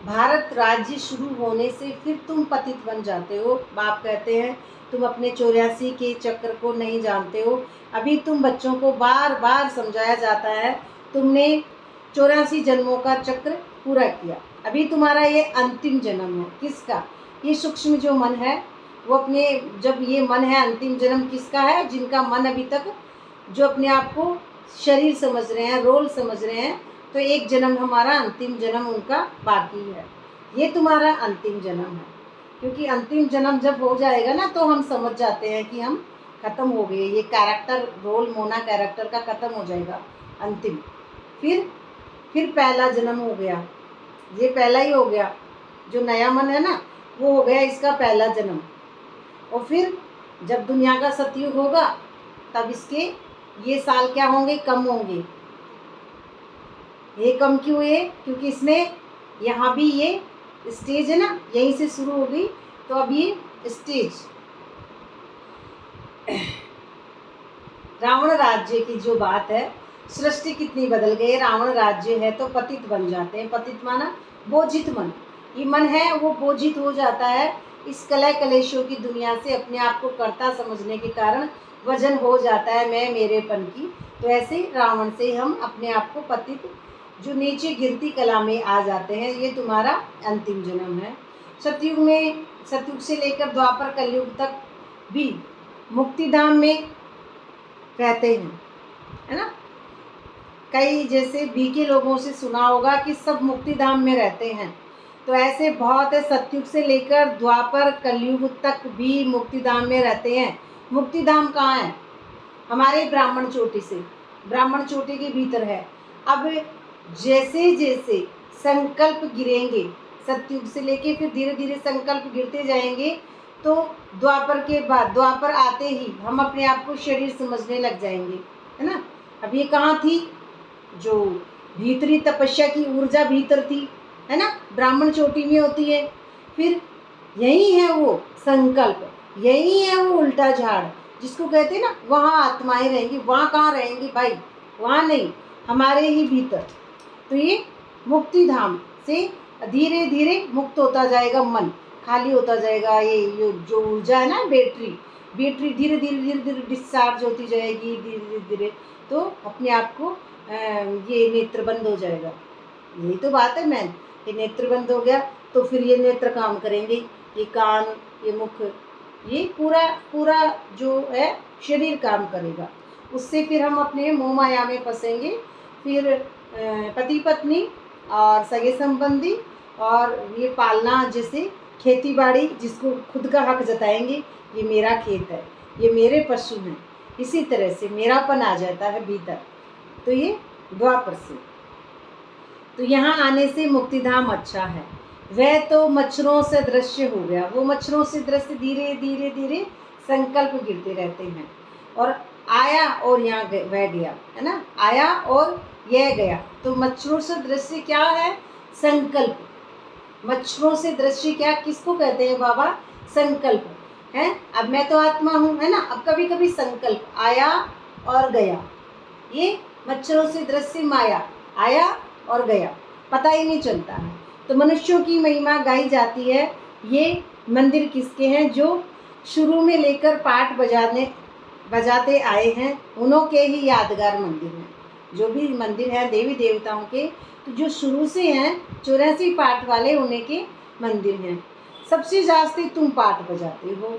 भारत राज्य शुरू होने से फिर तुम पतित बन जाते हो। बाप कहते हैं तुम अपने 84 के चक्र को नहीं जानते हो। अभी तुम बच्चों को बार बार समझाया जाता है, तुमने 84 जन्मों का चक्र पूरा किया, अभी तुम्हारा ये अंतिम जन्म है। किसका? ये सूक्ष्म जो मन है वो अपने, जब ये मन है, अंतिम जन्म किसका है? जिनका मन अभी तक जो अपने आप को शरीर समझ रहे हैं, रोल समझ रहे हैं, तो एक जन्म हमारा अंतिम जन्म उनका बाकी है। ये तुम्हारा अंतिम जन्म है। क्योंकि अंतिम जन्म जब हो जाएगा ना तो हम समझ जाते हैं कि हम खत्म हो गए, ये कैरेक्टर रोल मोना कैरेक्टर का खत्म हो जाएगा अंतिम। फिर पहला जन्म हो गया, ये पहला ही हो गया। जो नया मन है ना वो हो गया इसका पहला जन्म। और फिर जब दुनिया का सतयुग होगा तब इसके ये साल क्या होंगे? कम होंगे। ये कम क्यों हुए? क्योंकि इसने यहाँ भी ये स्टेज है ना, यहीं से शुरू हो गई। तो अब ये स्टेज, रावण राज्य की जो बात है, सृष्टि कितनी बदल गई। रावण राज्य है तो पतित बन जाते हैं। पतित माना बोझित मन। ये मन है वो बोझित हो जाता है इस कलह कलेशों की दुनिया से, अपने आप को कर्ता समझने के कारण वजन हो जाता है मैं मेरेपन की। तो ऐसे रावण से हम अपने आप को पतित, जो नीचे गिरती कला में आ जाते हैं। ये तुम्हारा अंतिम जन्म है। सतयुग में, सतयुग से लेकर द्वापर कलयुग तक भी मुक्तिधाम में रहते हैं, है ना। कई जैसे बीके लोगों से सुना होगा कि सब मुक्तिधाम में रहते हैं, तो ऐसे बहुत है। सतयुग से लेकर द्वापर कलयुग तक भी मुक्तिधाम में रहते हैं। मुक्तिधाम कहाँ है? हमारे ब्राह्मण चोटी से, ब्राह्मण चोटी के भीतर है। अब जैसे जैसे संकल्प गिरेंगे, सतयुग से लेके फिर धीरे धीरे संकल्प गिरते जाएंगे, तो द्वापर के बाद, द्वापर आते ही हम अपने आप को शरीर समझने लग जाएंगे, है ना। अब ये कहाँ थी? जो भीतरी तपस्या की ऊर्जा भीतर थी, है ना, ब्राह्मण चोटी में होती है। फिर यही है वो संकल्प, यही है वो उल्टा झाड़ जिसको कहते हैं ना, वहाँ आत्माएं रहेंगी। वहाँ कहाँ रहेंगी भाई? वहाँ नहीं, हमारे ही भीतर। तो ये मुक्ति धाम से धीरे धीरे मुक्त होता जाएगा मन, खाली होता जाएगा। ये जो ऊर्जा है ना, बैटरी धीरे धीरे धीरे धीरे डिस्चार्ज होती जाएगी, धीरे धीरे धीरे। तो अपने आप को ये नेत्र बंद हो जाएगा। यही तो बात है मैन। ये नेत्र बंद हो गया तो फिर ये नेत्र काम करेंगे, ये कान, ये मुख, ये पूरा पूरा जो है शरीर काम करेगा। उससे फिर हम अपने मोह माया में फंसेंगे। फिर पति पत्नी और सगे संबंधी और ये पालना, जैसे खेती बाड़ी, जिसको खुद का हक जताएंगे, ये मेरा खेत है, ये मेरे पशु हैं। इसी तरह से मेरापन आ जाता है भीतर। तो ये द्वापर से। तो यहाँ आने से मुक्तिधाम अच्छा है। वह तो मच्छरों से दृश्य हो गया। वो मच्छरों से दृश्य धीरे धीरे धीरे संकल्प गिरते रहते हैं। और आया और यहाँ वह गया, है ना, आया और यह गया। तो मच्छरों से दृश्य क्या है? संकल्प। मच्छरों से दृश्य क्या, किसको कहते हैं बाबा? संकल्प है। अब मैं तो आत्मा हूँ, है ना। अब कभी कभी संकल्प आया और गया, ये मच्छरों से दृश्य माया, आया और गया, पता ही नहीं चलता है। तो मनुष्यों की महिमा गाई जाती है। ये मंदिर किसके हैं? जो शुरू में लेकर पाठ बजाते आए हैं, उन्हों के ही यादगार मंदिर हैं। जो भी मंदिर हैं देवी देवताओं के, तो जो शुरू से हैं 84 पाठ वाले, उन्हीं के मंदिर हैं। सबसे जास्ती तुम पाठ बजाते हो,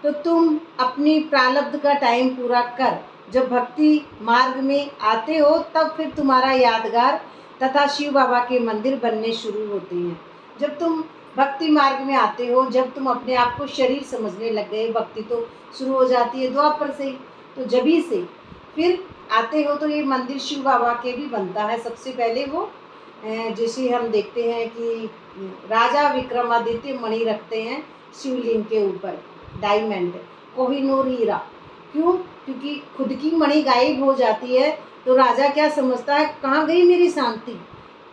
तो तुम अपनी प्रारब्ध का टाइम पूरा कर, जब भक्ति मार्ग में आते हो तब फिर तुम्हारा यादगार तथा शिव बाबा के मंदिर बनने शुरू होते हैं। जब तुम भक्ति मार्ग में आते हो, जब तुम अपने आप को शरीर समझने लग गए, भक्ति तो शुरू हो जाती है द्वापर से ही। तो जभी से फिर आते हो तो ये मंदिर शिव बाबा के भी बनता है। सबसे पहले वो जैसे हम देखते हैं कि राजा विक्रमादित्य मणि रखते हैं शिवलिंग के ऊपर, डायमंड, कोहिनूर हीरा। क्यों? क्योंकि खुद की मणि गायब हो जाती है तो राजा क्या समझता है, कहाँ गई मेरी शांति,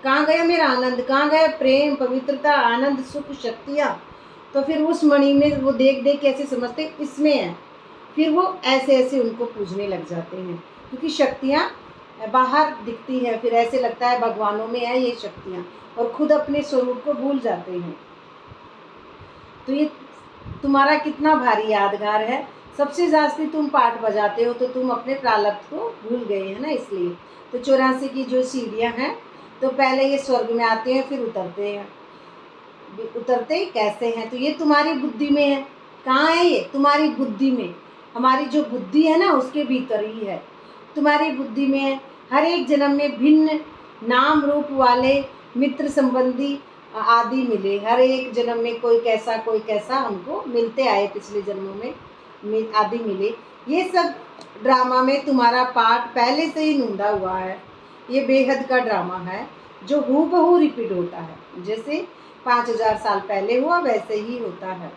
कहाँ गया मेरा आनंद, कहाँ गया प्रेम, पवित्रता, आनंद, सुख, शक्तियाँ। तो फिर उस मणि में वो देख देख कैसे समझते इसमें है। फिर वो ऐसे ऐसे उनको पूजने लग जाते हैं, क्योंकि शक्तियाँ बाहर दिखती हैं। फिर ऐसे लगता है भगवानों में है ये शक्तियाँ, और खुद अपने स्वरूप को भूल जाते हैं। तो ये तुम्हारा कितना भारी यादगार है। सबसे जास्ती तुम पाठ बजाते हो तो तुम अपने प्रारब्ध को भूल गए, है ना, इसलिए। तो 84 की जो सीढ़ियाँ हैं, तो पहले ये स्वर्ग में आते हैं, फिर उतरते हैं। उतरते कैसे हैं? तो ये तुम्हारी बुद्धि में है। कहाँ है ये? तुम्हारी बुद्धि में। हमारी जो बुद्धि है ना, उसके भीतर ही है, तुम्हारी बुद्धि में है। हर एक जन्म में भिन्न नाम रूप वाले मित्र संबंधी आदि मिले। हर एक जन्म में कोई कैसा हमको मिलते आए, पिछले जन्मों में आदि मिले। ये सब ड्रामा में तुम्हारा पार्ट पहले से ही नुंदा हुआ है। ये बेहद का ड्रामा है जो हूबहू रिपीट होता है। जैसे 5000 साल पहले हुआ वैसे ही होता है।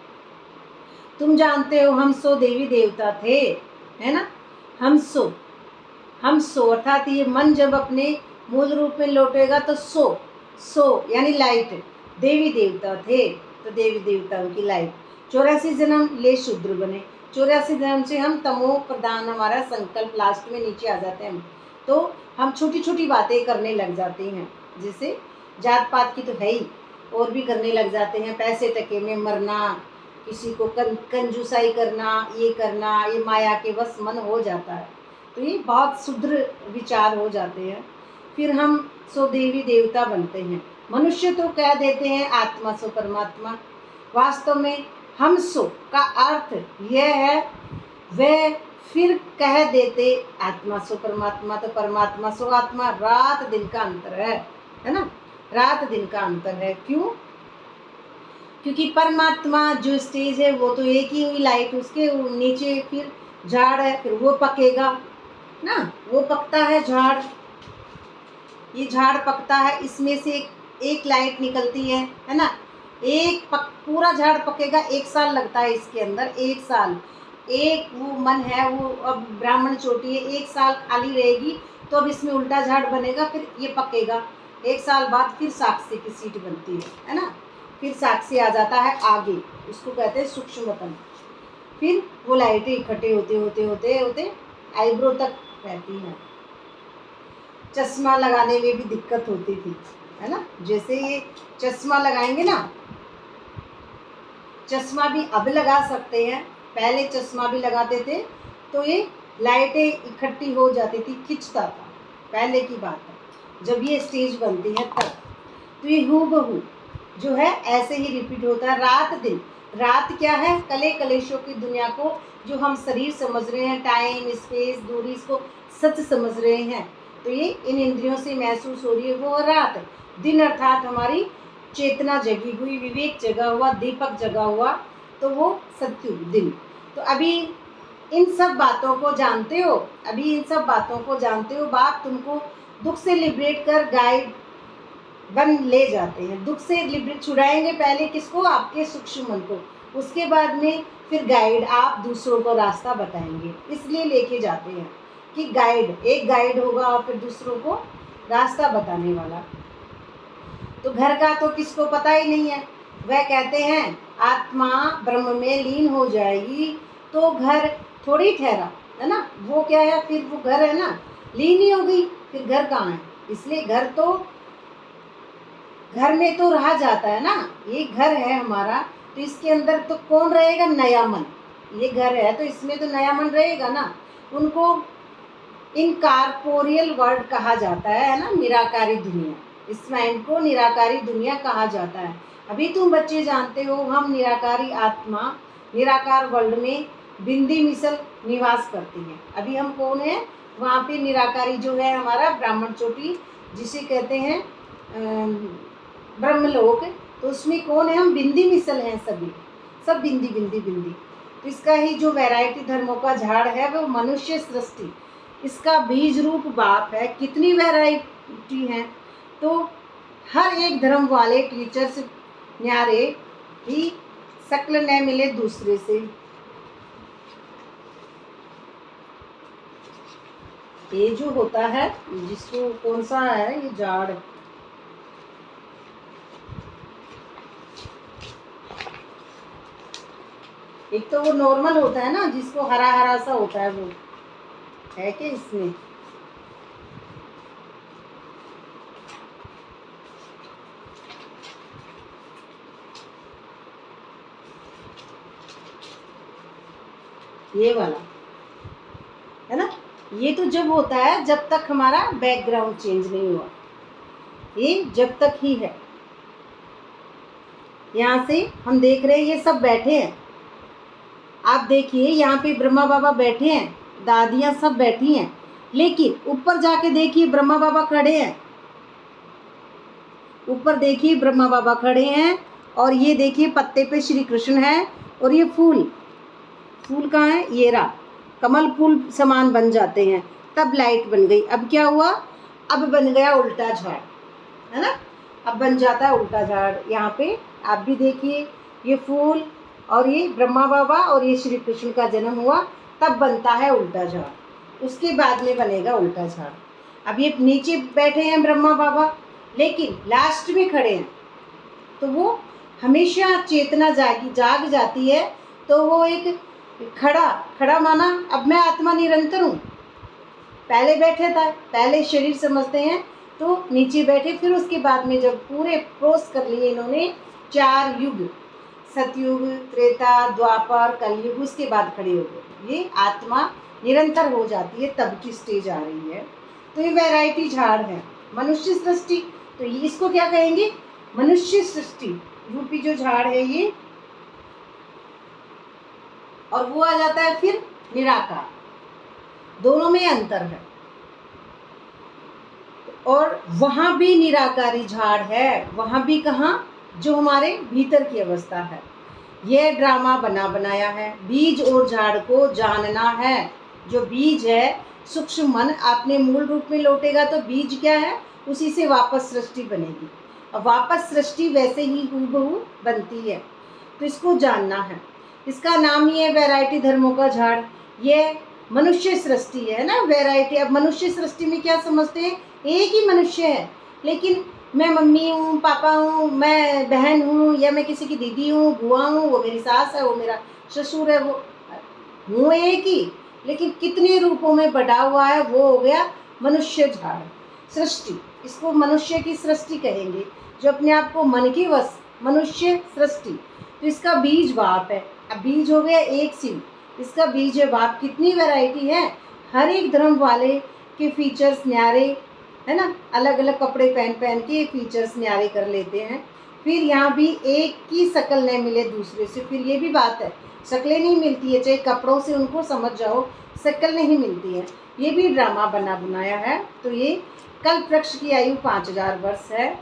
तुम जानते हो हम सो देवी देवता थे, है ना। हम सो अर्थात ये मन जब अपने मूल रूप में लौटेगा तो सो यानी लाइट, देवी देवता थे, तो देवी देवताओं की लाइफ। 84 जन्म ले शूद्र बने, 84 जन्म से हम तमो प्रधान, हमारा संकल्प लास्ट में नीचे आ जाते हैं। तो हम छोटी छोटी बातें करने लग जाते हैं, जैसे जात पात की तो है ही, और भी करने लग जाते हैं, पैसे टके में मरना, किसी को कंजूसाई करना, ये माया के बस मन हो जाता है। तो ये बहुत शुद्र विचार हो जाते हैं। फिर हम सो देवी देवता बनते हैं। मनुष्य तो कह देते हैं आत्मा सो परमात्मा, वास्तव में हम सो का अर्थ यह है, वह फिर कह देते आत्मा सो परमात्मा, तो परमात्मा सो आत्मा, रात दिन का अंतर है ना, रात दिन का अंतर है। क्यों? क्योंकि परमात्मा जो स्टेज है वो तो एक ही हुई लाइट, उसके नीचे फिर झाड़ है, फिर वो पकेगा ना, वो पकता है झाड़, ये झाड़ पकता है, इसमें से एक लाइट निकलती है ना, पूरा झाड़ पकेगा, 1 साल लगता है इसके अंदर, 1 साल, एक वो मन है, वो अब ब्राह्मण चोटी है, 1 साल खाली रहेगी, तो अब इसमें उल्टा झाड़ बनेगा, फिर ये पकेगा, 1 साल बाद फिर साक्षी की सीट बनती है ना, फिर साक्षी आ जाता है आगे, उसको कहते हैं सूक्ष्मतम। फिर वो लाइटें इकट्ठे होते आईब्रो तक रहती हैं। चश्मा लगाने में भी दिक्कत होती थी, है ना, जैसे ये चश्मा लगाएंगे ना, चश्मा भी अब लगा सकते हैं, पहले चश्मा भी लगाते थे तो ये लाइटें इकट्ठी हो जाती थी, खिंचता था, पहले की बात है, जब ये स्टेज बनती है तब। तो ये हूबहू जो है ऐसे ही रिपीट होता है रात दिन। रात क्या है? कले कलेशों की दुनिया को जो हम शरीर समझ रहे हैं, टाइम स्पेस दूरी, इसको सच समझ रहे हैं, तो ये इन इंद्रियों से महसूस हो रही है, वो रात। दिन अर्थात हमारी चेतना जगी हुई, विवेक जगा हुआ, दीपक जगा हुआ, तो वो सत्युग दिन। तो अभी इन सब बातों को जानते हो, बाप तुमको दुख से लिबरेट कर गाइड बन ले जाते हैं, दुख से लिबरेट छुड़ाएंगे पहले किसको? आपके सूक्ष्म मन को, उसके बाद में फिर गाइड, आप दूसरों को रास्ता बताएंगे, इसलिए लेके जाते हैं कि एक गाइड होगा और फिर दूसरों को रास्ता बताने वाला। तो घर का तो किसको पता ही नहीं है, वह कहते हैं आत्मा ब्रह्म में लीन हो जाएगी तो घर थोड़ी ठहरा, है ना, वो क्या है, फिर वो घर है ना, लीन ही हो गई, फिर घर कहाँ है? इसलिए घर में तो रहा जाता है ना, ये घर है हमारा, तो इसके अंदर तो कौन रहेगा? नया मन। ये घर है तो इसमें तो नया मन रहेगा ना। उनको इनकॉर्पोरियल वर्ल्ड कहा जाता है ना, निराकारी दुनिया, इस माइंड को निराकारी दुनिया कहा जाता है। अभी तुम बच्चे जानते हो हम निराकारी आत्मा, निराकार वर्ल्ड में बिंदी मिसल निवास करती है। अभी हम कौन है? वहाँ पे निराकारी जो है हमारा ब्राह्मण चोटी, जिसे कहते हैं ब्रह्मलोक, तो उसमें कौन है? हम बिंदी मिसल हैं, सब बिंदी बिंदी बिंदी। तो इसका ही जो वैरायटी धर्मों का झाड़ है वो मनुष्य सृष्टि, इसका बीज रूप बाप है। कितनी वैरायटी है, तो हर एक धर्म वाले टीचर से न्यारे ही शक्ल न मिले दूसरे से। ये जो होता है, जिसको कौन सा है ये झाड़, एक तो वो नॉर्मल होता है ना, जिसको हरा हरा सा होता है, वो है कि इसमें ये वाला है ना, ये तो जब होता है जब तक हमारा बैकग्राउंड चेंज नहीं हुआ, ये जब तक ही है। यहाँ से हम देख रहे हैं ये सब बैठे हैं, आप देखिए यहाँ पे ब्रह्मा बाबा बैठे हैं, दादियाँ सब बैठी हैं, लेकिन ऊपर जाके देखिए ब्रह्मा बाबा खड़े हैं, ऊपर देखिए ब्रह्मा बाबा खड़े हैं, और ये देखिए पत्ते पे श्री कृष्ण है, और ये फूल कहाँ है? ये रहा, कमल फूल समान बन जाते हैं, तब लाइट बन गई। अब क्या हुआ? अब बन गया उल्टा झाड़, है ना, अब बन जाता है उल्टा झाड़। यहाँ पे आप भी देखिए, ये फूल और ये ब्रह्मा बाबा और ये श्री कृष्ण का जन्म हुआ, तब बनता है उल्टा झाड़, उसके बाद में बनेगा उल्टा झाड़। अब ये नीचे बैठे हैं ब्रह्मा बाबा, लेकिन लास्ट में खड़े हैं, तो वो हमेशा चेतना जाग जाती है। तो वो एक खड़ा माना अब मैं आत्मा निरंतर हूँ। पहले बैठे था, पहले शरीर समझते हैं तो नीचे बैठे, फिर उसके बाद में जब पूरे क्रॉस कर लिए इन्होंने 4 युग, सतयुग, त्रेता, द्वापर, कलयुग, उसके बाद खड़े हो गए। ये आत्मा निरंतर हो जाती है तब की स्टेज आ रही है। तो ये वैरायटी झाड़ है। मनुष्य सृष्टि, तो इसको क्या कहेंगे? मनुष्य सृष्टि रूपी जो झाड़ है ये। और वो आ जाता है फिर निराकार। दोनों में अंतर है। और वहां भी निराकारी झाड़ है, वहां भी कहाँ? जो हमारे भीतर की अवस्था है। यह ड्रामा बना बनाया है। बीज और झाड़ को जानना है। जो बीज है सूक्ष्म मन अपने मूल रूप में लौटेगा तो बीज क्या है? उसी से वापस सृष्टि बनेगी। अब वापस सृष्टि वैसे ही हूबहू बनती है। तो इसको जानना है। इसका नाम ही है वैरायटी धर्मों का झाड़। ये मनुष्य सृष्टि है ना, वैरायटी। अब मनुष्य सृष्टि में क्या समझते हैं? एक ही मनुष्य है, लेकिन मैं मम्मी हूँ, पापा हूँ, मैं बहन हूँ, या मैं किसी की दीदी हूँ, बुआ हूँ, वो मेरी सास है, वो मेरा ससुर है, वो हूँ एक ही, लेकिन कितने रूपों में बटा हुआ है। वो हो गया मनुष्य झाड़ सृष्टि। इसको मनुष्य की सृष्टि कहेंगे, जो अपने आप को मन की वश, मनुष्य सृष्टि। तो इसका बीज बाप है। अब बीज हो गया एक शिव, इसका बीज है बाप। कितनी वैरायटी है। हर एक धर्म वाले के फीचर्स न्यारे है ना, अलग अलग कपड़े पहन के फीचर्स न्यारे कर लेते हैं। फिर यहाँ भी एक की शक्ल नहीं मिले दूसरे से, फिर ये भी बात है, शक्लें नहीं मिलती है, चाहे कपड़ों से उनको समझ जाओ, शक्ल नहीं मिलती है। ये भी ड्रामा बना बनाया है। तो ये कल्प वृक्ष की आयु 5000 वर्ष है।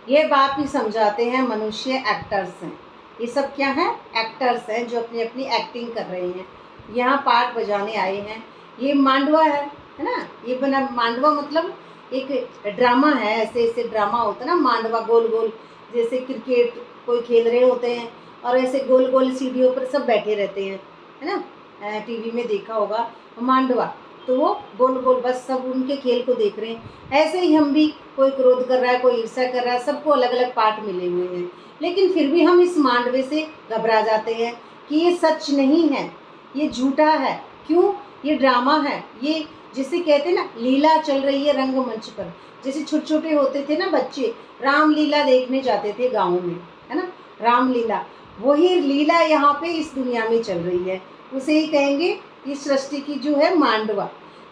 ये बात ही समझाते हैं मनुष्य एक्टर्स हैं। ये सब क्या है? एक्टर्स हैं जो अपनी अपनी एक्टिंग कर रहे हैं, यहाँ पार्ट बजाने आए हैं। ये मांडवा है ना। ये बना मांडवा मतलब एक ड्रामा है। ऐसे ऐसे ड्रामा होता है ना, मांडवा गोल गोल, जैसे क्रिकेट कोई खेल रहे होते हैं और ऐसे गोल गोल सीढ़ियों पर सब बैठे रहते हैं, है ना। टीवी में देखा होगा मांडवा। तो वो गोल गोल बस सब उनके खेल को देख रहे हैं। ऐसे ही हम भी, कोई क्रोध कर रहा है, कोई ईर्ष्या कर रहा है, सबको अलग अलग पार्ट मिले हुए हैं। लेकिन फिर भी हम इस मांडवे से घबरा जाते हैं कि ये सच नहीं है, ये झूठा है। क्यों? ये ड्रामा है। ये जिसे कहते हैं ना, लीला चल रही है रंगमंच पर। जैसे छोटे छोटे होते थे ना बच्चे, रामलीला देखने जाते थे गाँव में, है ना, रामलीला। वही लीला यहाँ पे इस दुनिया में चल रही है। उसे ही कहेंगे इस सृष्टि की जो है मांडवा।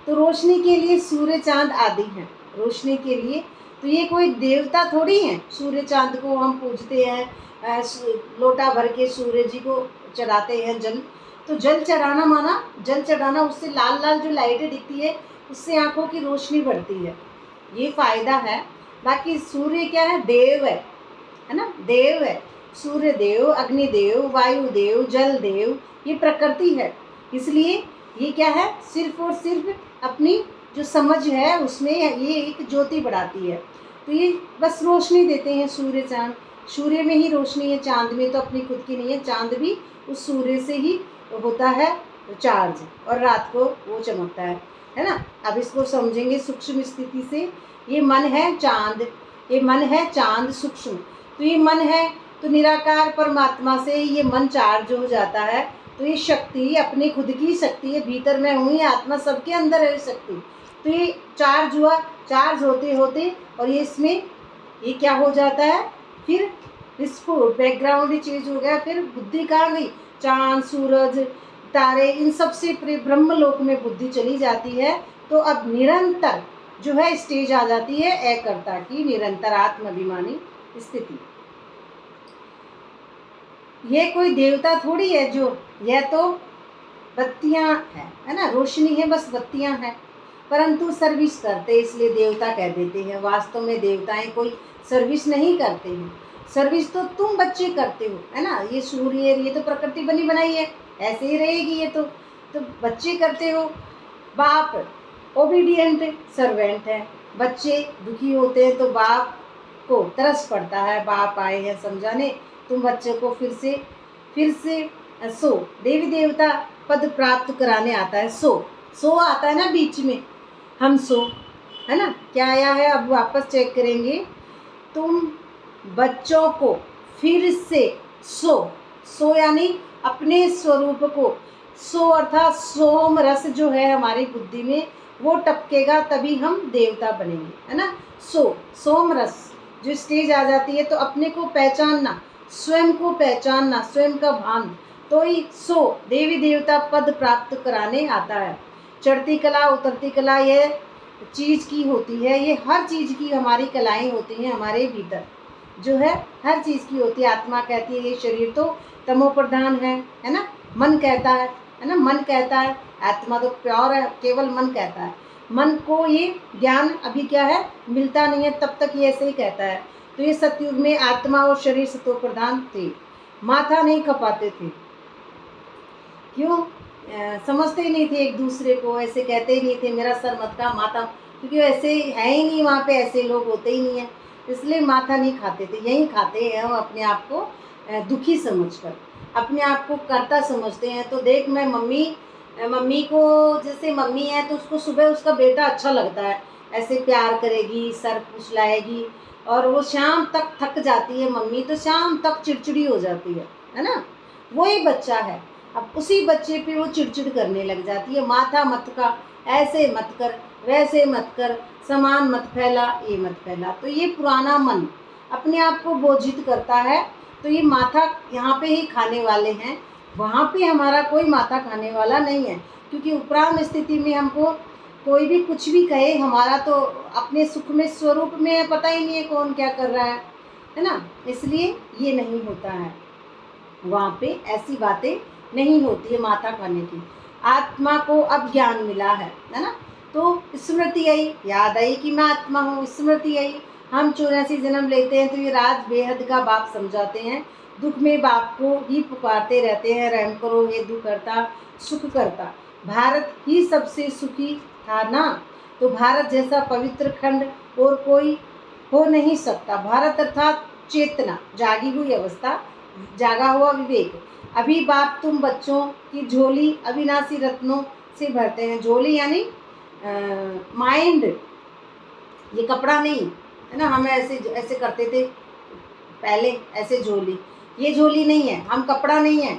तो रोशनी के लिए सूर्य चांद आदि हैं, रोशनी के लिए। तो ये कोई देवता थोड़ी हैं। सूर्य चांद को हम पूजते हैं, लोटा भर के सूर्य जी को चढ़ाते हैं जल। तो जल चढ़ाना माना, जल चढ़ाना, उससे लाल लाल जो लाइटें दिखती है उससे आंखों की रोशनी बढ़ती है, ये फायदा है। बाकी सूर्य क्या है? देव है ना, देव है। सूर्य देव, अग्निदेव, वायु देव, जल देव, ये प्रकृति है। इसलिए ये क्या है? सिर्फ और सिर्फ अपनी जो समझ है उसमें ये एक ज्योति बढ़ाती है। तो ये बस रोशनी देते हैं सूर्य चांद। सूर्य में ही रोशनी है, चांद में तो अपनी खुद की नहीं है। चांद भी उस सूर्य से ही होता है चार्ज, और रात को वो चमकता है ना। अब इसको समझेंगे सूक्ष्म स्थिति से। ये मन है चांद, ये मन है चांद सूक्ष्म। तो ये मन है तो निराकार परमात्मा से ये मन चार्ज हो जाता है। तो ये शक्ति अपनी खुद की शक्ति है, भीतर में हुई आत्मा, सबके अंदर है शक्ति। तो ये चार्ज हुआ, चार्ज होते होते और ये इसमें ये क्या हो जाता है? फिर इसको बैकग्राउंड ही चेंज हो गया। फिर बुद्धि कहाँ गई? चांद, सूरज, तारे, इन सब से ब्रह्म लोक में बुद्धि चली जाती है। तो अब निरंतर जो है स्टेज आ जाती है एकर्ता की, निरंतर आत्माभिमानी स्थिति। ये कोई देवता थोड़ी है जो, यह तो बत्तियां है ना, रोशनी है, बस बत्तियां हैं। परंतु सर्विस करते इसलिए देवता कह देते हैं। वास्तव में देवताएं कोई सर्विस नहीं करते हैं। सर्विस तो तुम बच्चे करते हो, है ना। ये सूर्य, ये तो प्रकृति बनी बनाई है, ऐसे ही रहेगी ये तो बच्चे करते हो। बाप ओबीडियंट सर्वेंट है। बच्चे दुखी होते हैं तो बाप को तरस पड़ता है, बाप आए हैं समझाने, तुम बच्चे को फिर से सो देवी देवता पद प्राप्त कराने आता है। सो आता है ना बीच में, हम सो, है ना। क्या आया है? अब वापस चेक करेंगे। तुम बच्चों को फिर से सो यानी अपने स्वरूप को, सो अर्थात सोम रस जो है हमारी बुद्धि में वो टपकेगा, तभी हम देवता बनेंगे, है ना। सोम रस जो स्टेज आ जाती है, तो अपने को पहचानना, स्वयं को पहचानना, स्वयं का भान, तो ही देवी देवता पद प्राप्त कराने आता है। चढ़ती कला उतरती कला ये चीज़ की होती है, ये हर चीज़ की हमारी कलाएं होती हैं हमारे भीतर जो है, हर चीज़ की होती है। आत्मा कहती है ये शरीर तो तमो प्रधान है ना। मन कहता है ना, मन कहता है, आत्मा तो प्योर है, केवल मन कहता है। मन को ये ज्ञान अभी क्या है, मिलता नहीं है, तब तक ये ऐसे ही कहता है। तो ये सतयुग में आत्मा और शरीर सतो प्रधान थे, माथा नहीं खपाते थे। क्यों? समझते ही नहीं थे एक दूसरे को, ऐसे कहते ही नहीं थे मेरा सर मत का माथा, क्योंकि ऐसे है ही नहीं, वहाँ पे ऐसे लोग होते ही नहीं है, इसलिए माथा नहीं खाते थे। यही खाते हैं हम अपने आप को दुखी समझकर, अपने आप को कर्ता समझते हैं। तो देख मैं मम्मी को, जैसे मम्मी है तो उसको सुबह उसका बेटा अच्छा लगता है, ऐसे प्यार करेगी, सर फुसलाएगी, और वो शाम तक थक जाती है मम्मी, तो शाम तक चिड़चिड़ी हो जाती है ना। वही बच्चा है, अब उसी बच्चे पे वो चिड़चिड़ करने लग जाती है, माथा मत का, ऐसे मत कर, वैसे मत कर, सामान मत फैला, ये मत फैला। तो ये पुराना मन अपने आप को बोझित करता है। तो ये माथा यहाँ पे ही खाने वाले हैं, वहाँ पे हमारा कोई माथा खाने वाला नहीं है, क्योंकि उपराम स्थिति में हमको कोई भी कुछ भी कहे, हमारा तो अपने सुख में स्वरूप में पता ही नहीं है कौन क्या कर रहा है ना। इसलिए ये नहीं होता है, वहाँ पे ऐसी बातें नहीं होती है माथा खाने की। आत्मा को अब ज्ञान मिला है ना, तो स्मृति आई, याद आई कि मैं आत्मा हूँ, स्मृति आई। हम 84 जन्म लेते हैं, तो ये राज बेहद का बाप समझाते हैं, दुख में बाप को ही पुकारते रहते हैं, रहम करो हे दुख करता सुख करता। भारत ही सबसे सुखी था ना, तो भारत जैसा पवित्र खंड और कोई हो नहीं सकता। भारत अर्थात चेतना, जागी हुई अवस्था, जागा हुआ विवेक। अभी बाप तुम बच्चों की झोली अविनाशी रत्नों से भरते हैं। झोली यानी माइंड, ये कपड़ा नहीं है ना, हम ऐसे करते थे पहले, ऐसे झोली, ये झोली नहीं है, हम कपड़ा नहीं है,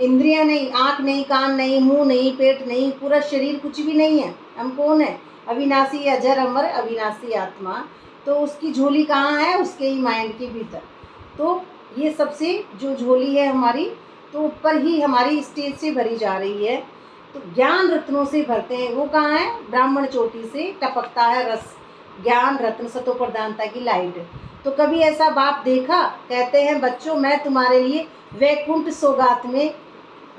इंद्रियां नहीं, आँख नहीं, कान नहीं, मुंह नहीं, पेट नहीं, पूरा शरीर कुछ भी नहीं है। हम कौन है? अविनाशी अजर अमर अविनाशी आत्मा। तो उसकी झोली कहाँ है? उसके ही माइंड के भीतर। तो ये सबसे जो झोली है हमारी, तो ऊपर ही हमारी स्टेज से भरी जा रही है, तो ज्ञान रत्नों से भरते हैं। वो कहाँ है? ब्राह्मण चोटी से टपकता है रस, ज्ञान रत्न सतो प्रधानता की लाइट। तो कभी ऐसा बाप देखा? कहते हैं बच्चों मैं तुम्हारे लिए वैकुंठ सौगात में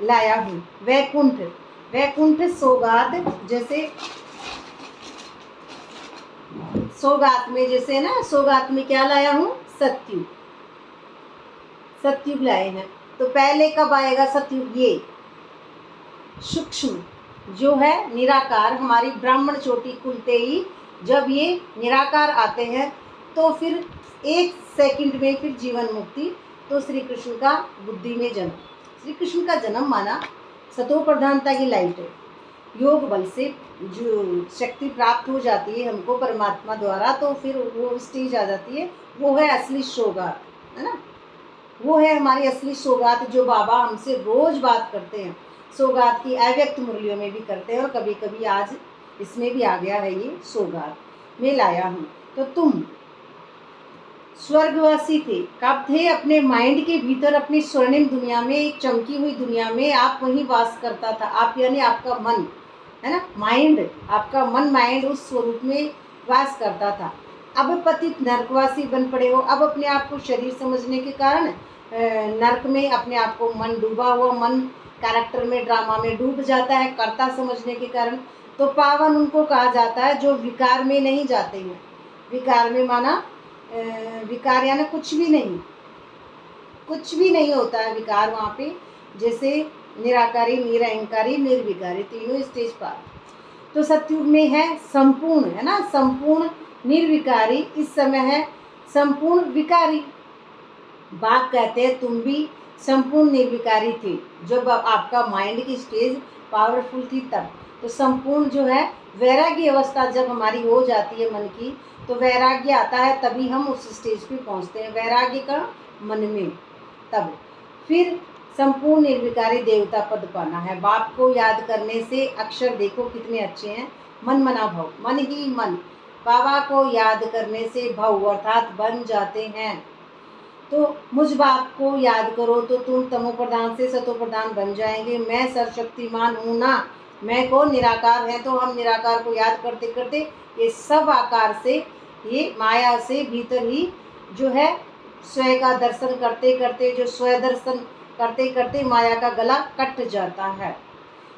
लाया हूँ। वैकुंठ सौगात, जैसे सौगात में, जैसे ना सौगात में क्या लाया हूँ? सत्युग लाए हैं। तो पहले कब आएगा सत्युग? ये सूक्ष्म जो है निराकार, हमारी ब्राह्मण चोटी खुलते ही जब ये निराकार आते हैं, तो फिर 1 सेकंड में फिर जीवन मुक्ति। तो श्री कृष्ण का बुद्धि में जन्म, श्री कृष्ण का जन्म माना सतो प्रधानता की लाइट है। योग बल से जो शक्ति प्राप्त हो जाती है हमको परमात्मा द्वारा, तो फिर वो स्टेज आ जाती है, वो है असली सौगात, है ना। वो है हमारी असली सौगात, जो बाबा हमसे रोज़ बात करते हैं, सौगात की अव्यक्त मुरलियों में भी करते हैं, और कभी कभी आज इसमें भी आ गया है ये सौगात में लाया हूँ। तो तुम स्वर्गवासी थे, कब थे? अपने माइंड के भीतर, अपनी स्वर्णिम दुनिया में, एक चमकी हुई दुनिया में आप वहीं वास करता था। आप यानी आपका मन, है ना, माइंड, आपका मन माइंड उस स्वरूप में वास करता था। अब पतित नरकवासी बन पड़े हो। अब अपने आप को शरीर समझने के कारण नरक में अपने आप को, मन डूबा हुआ मन कैरेक्टर में, ड्रामा में डूब जाता है, कर्ता समझने के कारण। तो पावन उनको कहा जाता है जो विकार में नहीं जाते हैं। विकार में माना विकार यानी कुछ भी नहीं होता है विकार वहाँ पे, जैसे निराकारी, निरअहंकारी, निर्विकारी, तीनों स्टेज पर। तो सतयुग में है संपूर्ण, है ना, संपूर्ण निर्विकारी। इस समय है संपूर्ण विकारी। बाप कहते हैं तुम भी संपूर्ण निर्विकारी थे। जब आपका माइंड की स्टेज पावरफुल थी तब। तो संपूर्ण जो है वैराग्य अवस्था जब हमारी हो जाती है मन की, तो वैराग्य आता है, तभी हम उस स्टेज पे पहुंचते हैं, वैराग्य का मन में। तब फिर संपूर्ण निर्विकारी देवता पद पाना है। बाप को याद करने से अक्षर देखो कितने अच्छे हैं, मन मना भव, मन ही मन। बाबा को याद करने से भव अर्थात बन जाते हैं। तो मुझ बाप को याद करो तो तुम तमो प्रधान से सतो प्रधान बन जाएंगे। मैं सर्वशक्तिमान हूँ ना, मैं कौन, निराकार है। तो हम निराकार को याद करते करते ये सब आकार से, ये माया से भीतर ही जो है स्वयं का दर्शन करते करते, जो स्वयं दर्शन करते करते माया का गला कट जाता है।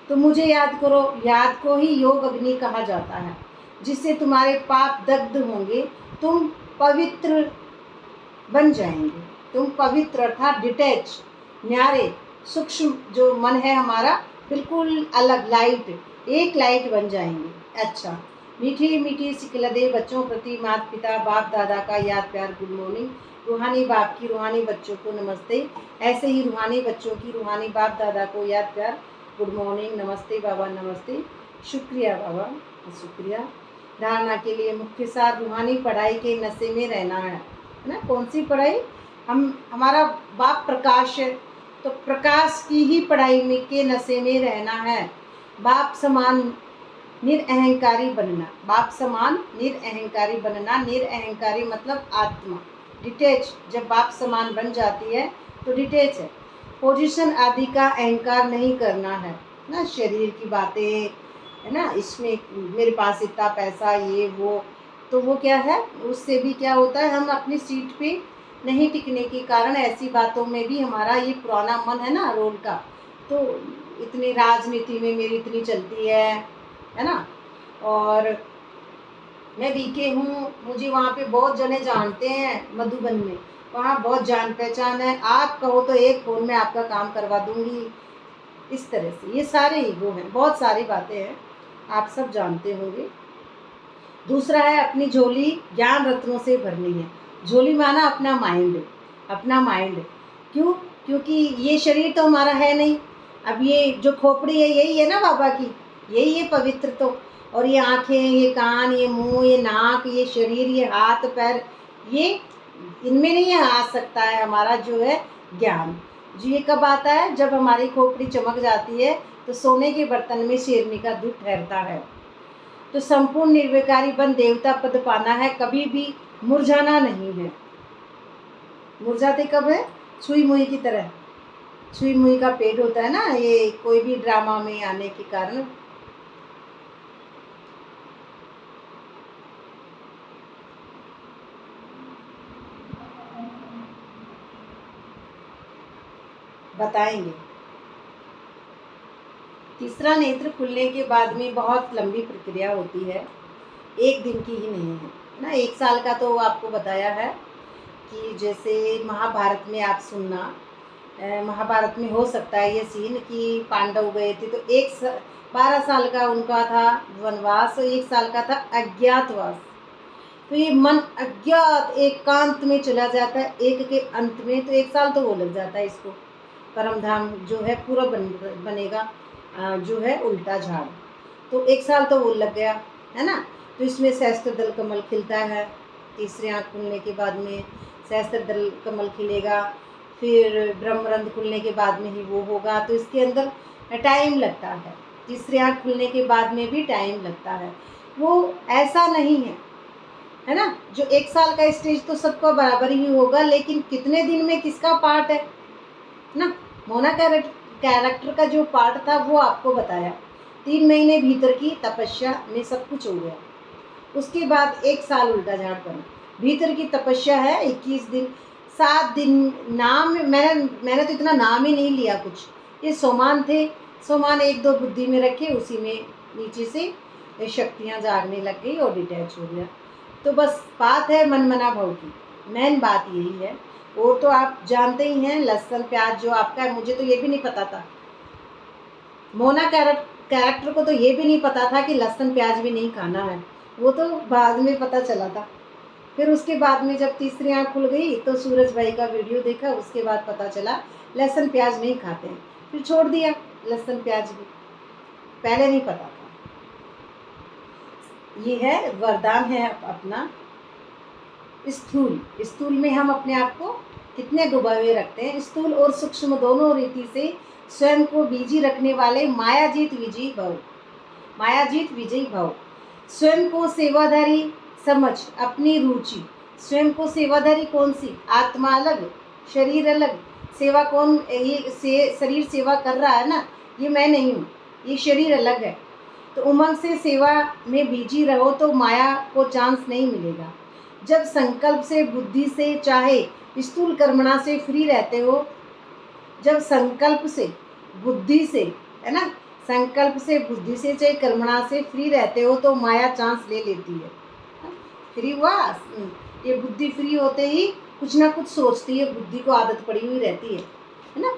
तो मुझे याद करो, याद को ही योग अग्नि कहा जाता है, जिससे तुम्हारे पाप दग्ध होंगे, तुम पवित्र बन जाएंगे। तुम पवित्र अर्थात डिटैच, न्यारे, सूक्ष्म जो मन है हमारा, बिल्कुल अलग लाइट, एक लाइट बन जाएंगे। अच्छा, मीठी मीठी सिकलदे बच्चों प्रति माता पिता बाप दादा का याद प्यार गुड मॉर्निंग। रूहानी बाप की रूहानी बच्चों को नमस्ते। ऐसे ही रूहानी बच्चों की रूहानी बाप दादा को याद प्यार गुड मॉर्निंग, नमस्ते बाबा, नमस्ते, शुक्रिया बाबा, शुक्रिया। धारणा के लिए मुख्य सार, रूहानी पढ़ाई के नशे में रहना है ना। कौन सी पढ़ाई? हमारा बाप प्रकाश है, तो प्रकाश की ही पढ़ाई में के नशे में रहना है। बाप समान निरअहंकारी बनना, बाप समान निरअहंकारी बनना। निरअहंकारी मतलब आत्मा, डिटेच। जब बाप समान बन जाती है तो डिटेच है। पोजीशन आदि का अहंकार नहीं करना है ना, शरीर की बातें है ना, इसमें मेरे पास इतना पैसा, ये वो, तो वो क्या है, उससे भी क्या होता है, हम अपनी सीट पे नहीं टिकने के कारण ऐसी बातों में भी हमारा ये पुराना मन है ना रोल का, तो इतनी राजनीति में मेरी इतनी चलती है ना। और मैं बीके हूँ, मुझे वहाँ पे बहुत जने जानते हैं, मधुबन में वहाँ बहुत जान पहचान है, आप कहो तो एक फ़ोन में आपका काम करवा दूँगी। इस तरह से ये सारे ईगो हैं, बहुत सारी बातें हैं, आप सब जानते होंगे। दूसरा है अपनी झोली ज्ञान रत्नों से भरनी है। झोली माना अपना माइंड, अपना माइंड। क्यों? क्योंकि ये शरीर तो हमारा है नहीं। अब ये जो खोपड़ी है यही है ना बाबा की, यही है पवित्र तो। और ये आँखें, ये कान, ये मुंह, ये नाक, ये शरीर, ये हाथ पैर, ये इनमें नहीं आ सकता है हमारा जो है ज्ञान। जो ये कब आता है? जब हमारी खोपड़ी चमक जाती है, तो सोने के बर्तन में शेरनी का दूध ठहरता है। तो संपूर्ण निर्विकारी बन देवता पद पाना है, कभी भी मुरझाना नहीं है। मुरझाते कब है? सुई मुई की तरह, सुई मुई का पेट होता है ना, ये कोई भी ड्रामा में आने के कारण। बताएंगे। तीसरा नेत्र खुलने के बाद में बहुत लंबी प्रक्रिया होती है, एक दिन की ही नहीं है ना। 1 साल का तो आपको बताया है कि जैसे महाभारत में आप सुनना, महाभारत में हो सकता है ये सीन कि पांडव गए थे, तो 12 साल का उनका था वनवास, 1 साल का था अज्ञातवास। तो ये मन अज्ञात एकांत में चला जाता है, एक के अंत में, तो 1 साल तो वो लग जाता है इसको। परम धाम जो है पूरा बनेगा, जो है उल्टा झाड़, तो 1 साल तो वो लग गया है ना। तो इसमें सहस्त्र दल कमल खिलता है, तीसरे आँख खुलने के बाद में सहस्त्र दल कमल खिलेगा, फिर ब्रह्मरंध्र खुलने के बाद में ही वो होगा। तो इसके अंदर टाइम लगता है, तीसरे आँख खुलने के बाद में भी टाइम लगता है। वो ऐसा नहीं है ना, जो 1 साल का स्टेज तो सबका बराबर ही होगा, लेकिन कितने दिन में किसका पार्ट है ना। मोना कैरेक्टर का जो पार्ट था वो आपको बताया, 3 महीने भीतर की तपस्या में सब कुछ हो गया। उसके बाद 1 साल उल्टा झाड़ बना, भीतर की तपस्या है 21 दिन, 7 दिन। नाम मैंने तो इतना नाम ही नहीं लिया कुछ, ये सोमान थे, सोमान 1-2 बुद्धि में रखे, उसी में नीचे से शक्तियाँ जागने लग गई और डिटैच हो गया। तो बस बात है मन मना भाव की, मेन बात यही है। और तो आप जानते ही हैं, लहसुन प्याज जो आपका है, मुझे तो ये भी नहीं पता था, मोना कैरेक्टर को तो ये भी नहीं पता था कि लहसुन प्याज भी नहीं खाना है, वो तो बाद में पता चला था। फिर उसके बाद में जब तीसरी आँख खुल गई तो सूरज भाई का वीडियो देखा, उसके बाद पता चला लहसुन प्याज नहीं खाते हैं, फिर छोड़ दिया लहसुन प्याज भी, पहले नहीं पता था। ये है वरदान है अपना स्थूल। स्थूल में हम अपने आप को कितने डुबाए हुए रखते हैं। स्थूल और सूक्ष्म दोनों रीति से स्वयं को बिजी रखने वाले मायाजीत विजयी भव, मायाजीत विजयी भव। स्वयं को सेवाधारी समझ अपनी रुचि। स्वयं को सेवाधारी कौन सी? आत्मा अलग, शरीर अलग। सेवा कौन? ये शरीर सेवा कर रहा है ना, ये मैं नहीं हूँ, ये शरीर अलग है। तो उमंग से सेवा में बिजी रहो तो माया को चांस नहीं मिलेगा। जब संकल्प से बुद्धि से चाहे स्थूल कर्मणा से फ्री रहते हो, जब संकल्प से बुद्धि से, है ना, संकल्प से बुद्धि से चाहे कर्मणा से फ्री रहते हो तो माया चांस ले लेती है। फ्री हुआ, ये बुद्धि फ्री होते ही कुछ ना कुछ सोचती है, बुद्धि को आदत पड़ी हुई रहती है ना।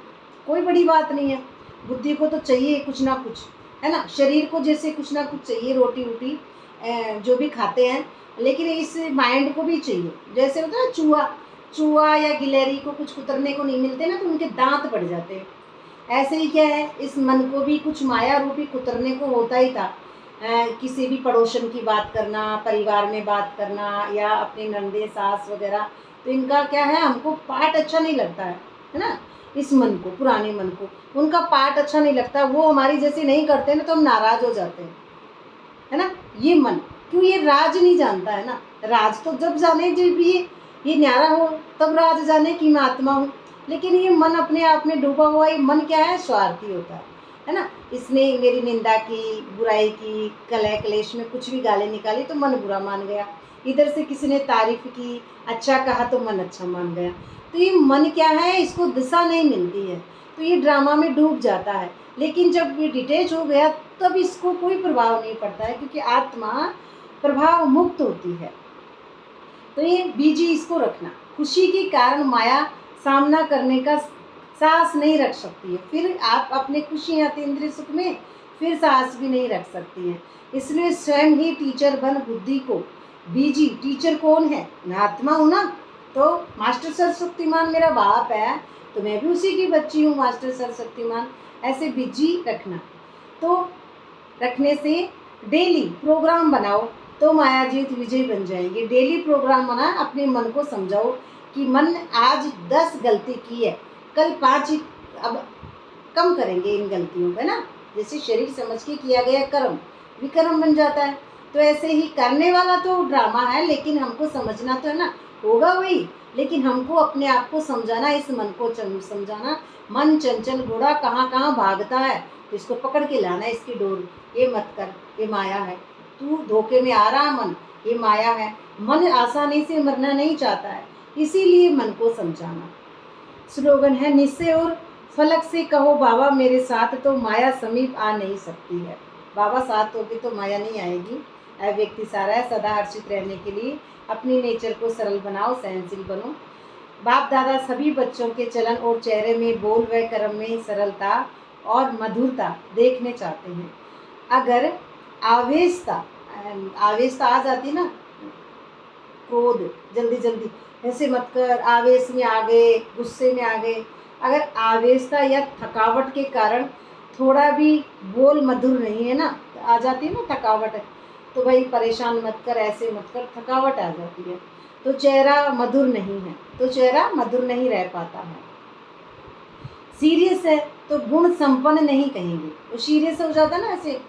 कोई बड़ी बात नहीं है, बुद्धि को तो चाहिए कुछ ना कुछ, है ना। शरीर को जैसे कुछ ना कुछ चाहिए, रोटी वोटी जो भी खाते हैं, लेकिन इस माइंड को भी चाहिए। जैसे होता है ना, चूहा या गिलहरी को कुछ कुतरने को नहीं मिलते ना तो उनके दांत पड़ जाते हैं। ऐसे ही क्या है, इस मन को भी कुछ माया रूपी कुतरने को होता ही था। किसी भी पड़ोसन की बात करना, परिवार में बात करना, या अपने नंदे सास वगैरह, तो इनका क्या है, हमको पाठ अच्छा नहीं लगता है ना। इस मन को, पुराने मन को, उनका पाठ अच्छा नहीं लगता, वो हमारी जैसे नहीं करते ना तो हम नाराज हो जाते हैं, है ना। ये मन क्यों, ये राज नहीं जानता है ना। राज तो जब जाने जब ये न्यारा हो तब राज जाने कि मैं आत्मा हूँ। लेकिन ये मन अपने आप में डूबा हुआ, ये मन क्या है, स्वार्थी होता है ना। इसने मेरी निंदा की, बुराई की, कलह क्लेश में कुछ भी गाली निकाली तो मन बुरा मान गया। इधर से किसी ने तारीफ की, अच्छा कहा तो मन अच्छा मान गया। तो ये मन क्या है, इसको दिशा नहीं मिलती है, तो ये ड्रामा में डूब जाता है। लेकिन जब ये डिटेच हो गया तब इसको कोई प्रभाव नहीं पड़ता है, क्योंकि आत्मा प्रभाव मुक्त होती है। तो ये बीजी इसको रखना। खुशी के कारण माया सामना करने का साहस नहीं रख सकती है। फिर आप अपने खुशी या अतीन्द्रिय सुख में फिर साहस भी नहीं रख सकती है। इसलिए स्वयं ही टीचर बन बुद्धि को बीजी। टीचर कौन है? मैं आत्मा हूँ ना। तो मास्टर सरस्वतीमान मेरा बाप है, तो मैं भी उसी की बच्ची हूँ, मास्टर सरस्वतीमान। ऐसे बिजी रखना। तो रखने से डेली प्रोग्राम बनाओ तो मायाजीत विजय बन जाएंगे। डेली प्रोग्राम बना, अपने मन को समझाओ कि मन आज 10 गलती की है, कल 5 ही, अब कम करेंगे इन गलतियों को, है ना। जैसे शरीर समझ के किया गया कर्म विकर्म बन जाता है, तो ऐसे ही करने वाला तो ड्रामा है, लेकिन हमको समझना तो है ना, होगा वही, लेकिन हमको अपने आप को समझाना, इस मन को समझाना। मन चंचल घोड़ा कहाँ कहाँ भागता है, तो इसको पकड़ के लाना, इसकी डोर। ये मत कर, ये माया है, तू धोखे में आ रहा मन, ये माया है। मन आसानी से मरना नहीं चाहता है, इसीलिए मन को समझाना। स्लोगन है, निश्चय और फलक से कहो बाबा मेरे साथ, तो माया समीप आ नहीं सकती है। बाबा साथ होगी तो माया नहीं आएगी। व्यक्ति सारा है, सदा हर्षित रहने के लिए अपनी नेचर को सरल बनाओ, सहनशील बनो। बाप दादा सभी बच्चों के चलन और चेहरे में, बोल व कर्म में सरलता और मधुरता देखने चाहते हैं। अगर आवेशता आ जाती ना, क्रोध, जल्दी जल्दी ऐसे मत कर, आवेश में आ गए, गुस्से में आ गए, अगर आवेशता या थकावट के कारण थोड़ा भी बोल मधुर नहीं है ना, तो आ जाती है ना थकावट, तो भाई परेशान मत कर, ऐसे मत कर, थकावट आ जाती है, तो चेहरा मधुर नहीं है, तो चेहरा मधुर नहीं रह पाता है। सीरियस है तो गुण संपन्न नहीं कहेंगे, वो सीरियस हो जाता है ना, ऐसे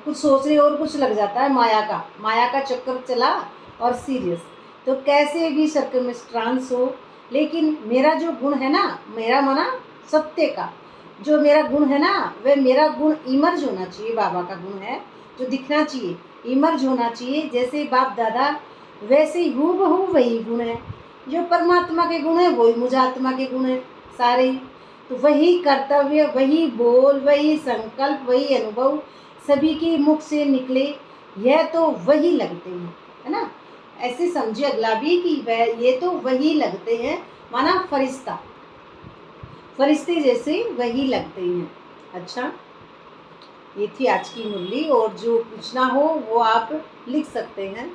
कुछ सोच रहे और कुछ लग जाता है, माया का चक्कर चला और सीरियस। तो कैसे भी सर्कमस्टांस हो, लेकिन मेरा जो गुण है ना, मेरा मना सत्य का जो मेरा गुण है ना, वह मेरा गुण इमर्ज होना चाहिए। बाबा का गुण है जो दिखना चाहिए, इमर्ज होना चाहिए। जैसे बाप दादा वैसे ही हूबहू वही गुण है, जो परमात्मा के गुण है वही मुझात्मा के गुण है सारे। तो वही कर्तव्य, वही बोल, वही संकल्प, वही अनुभव सभी के मुख से निकले, यह तो वही लगते हैं, है ना। ऐसे समझिए अगला भी कि वह ये तो वही लगते हैं, माना फरिश्ते जैसे वही लगते हैं। अच्छा, ये थी आज की मुरली, और जो पूछना हो वो आप लिख सकते हैं।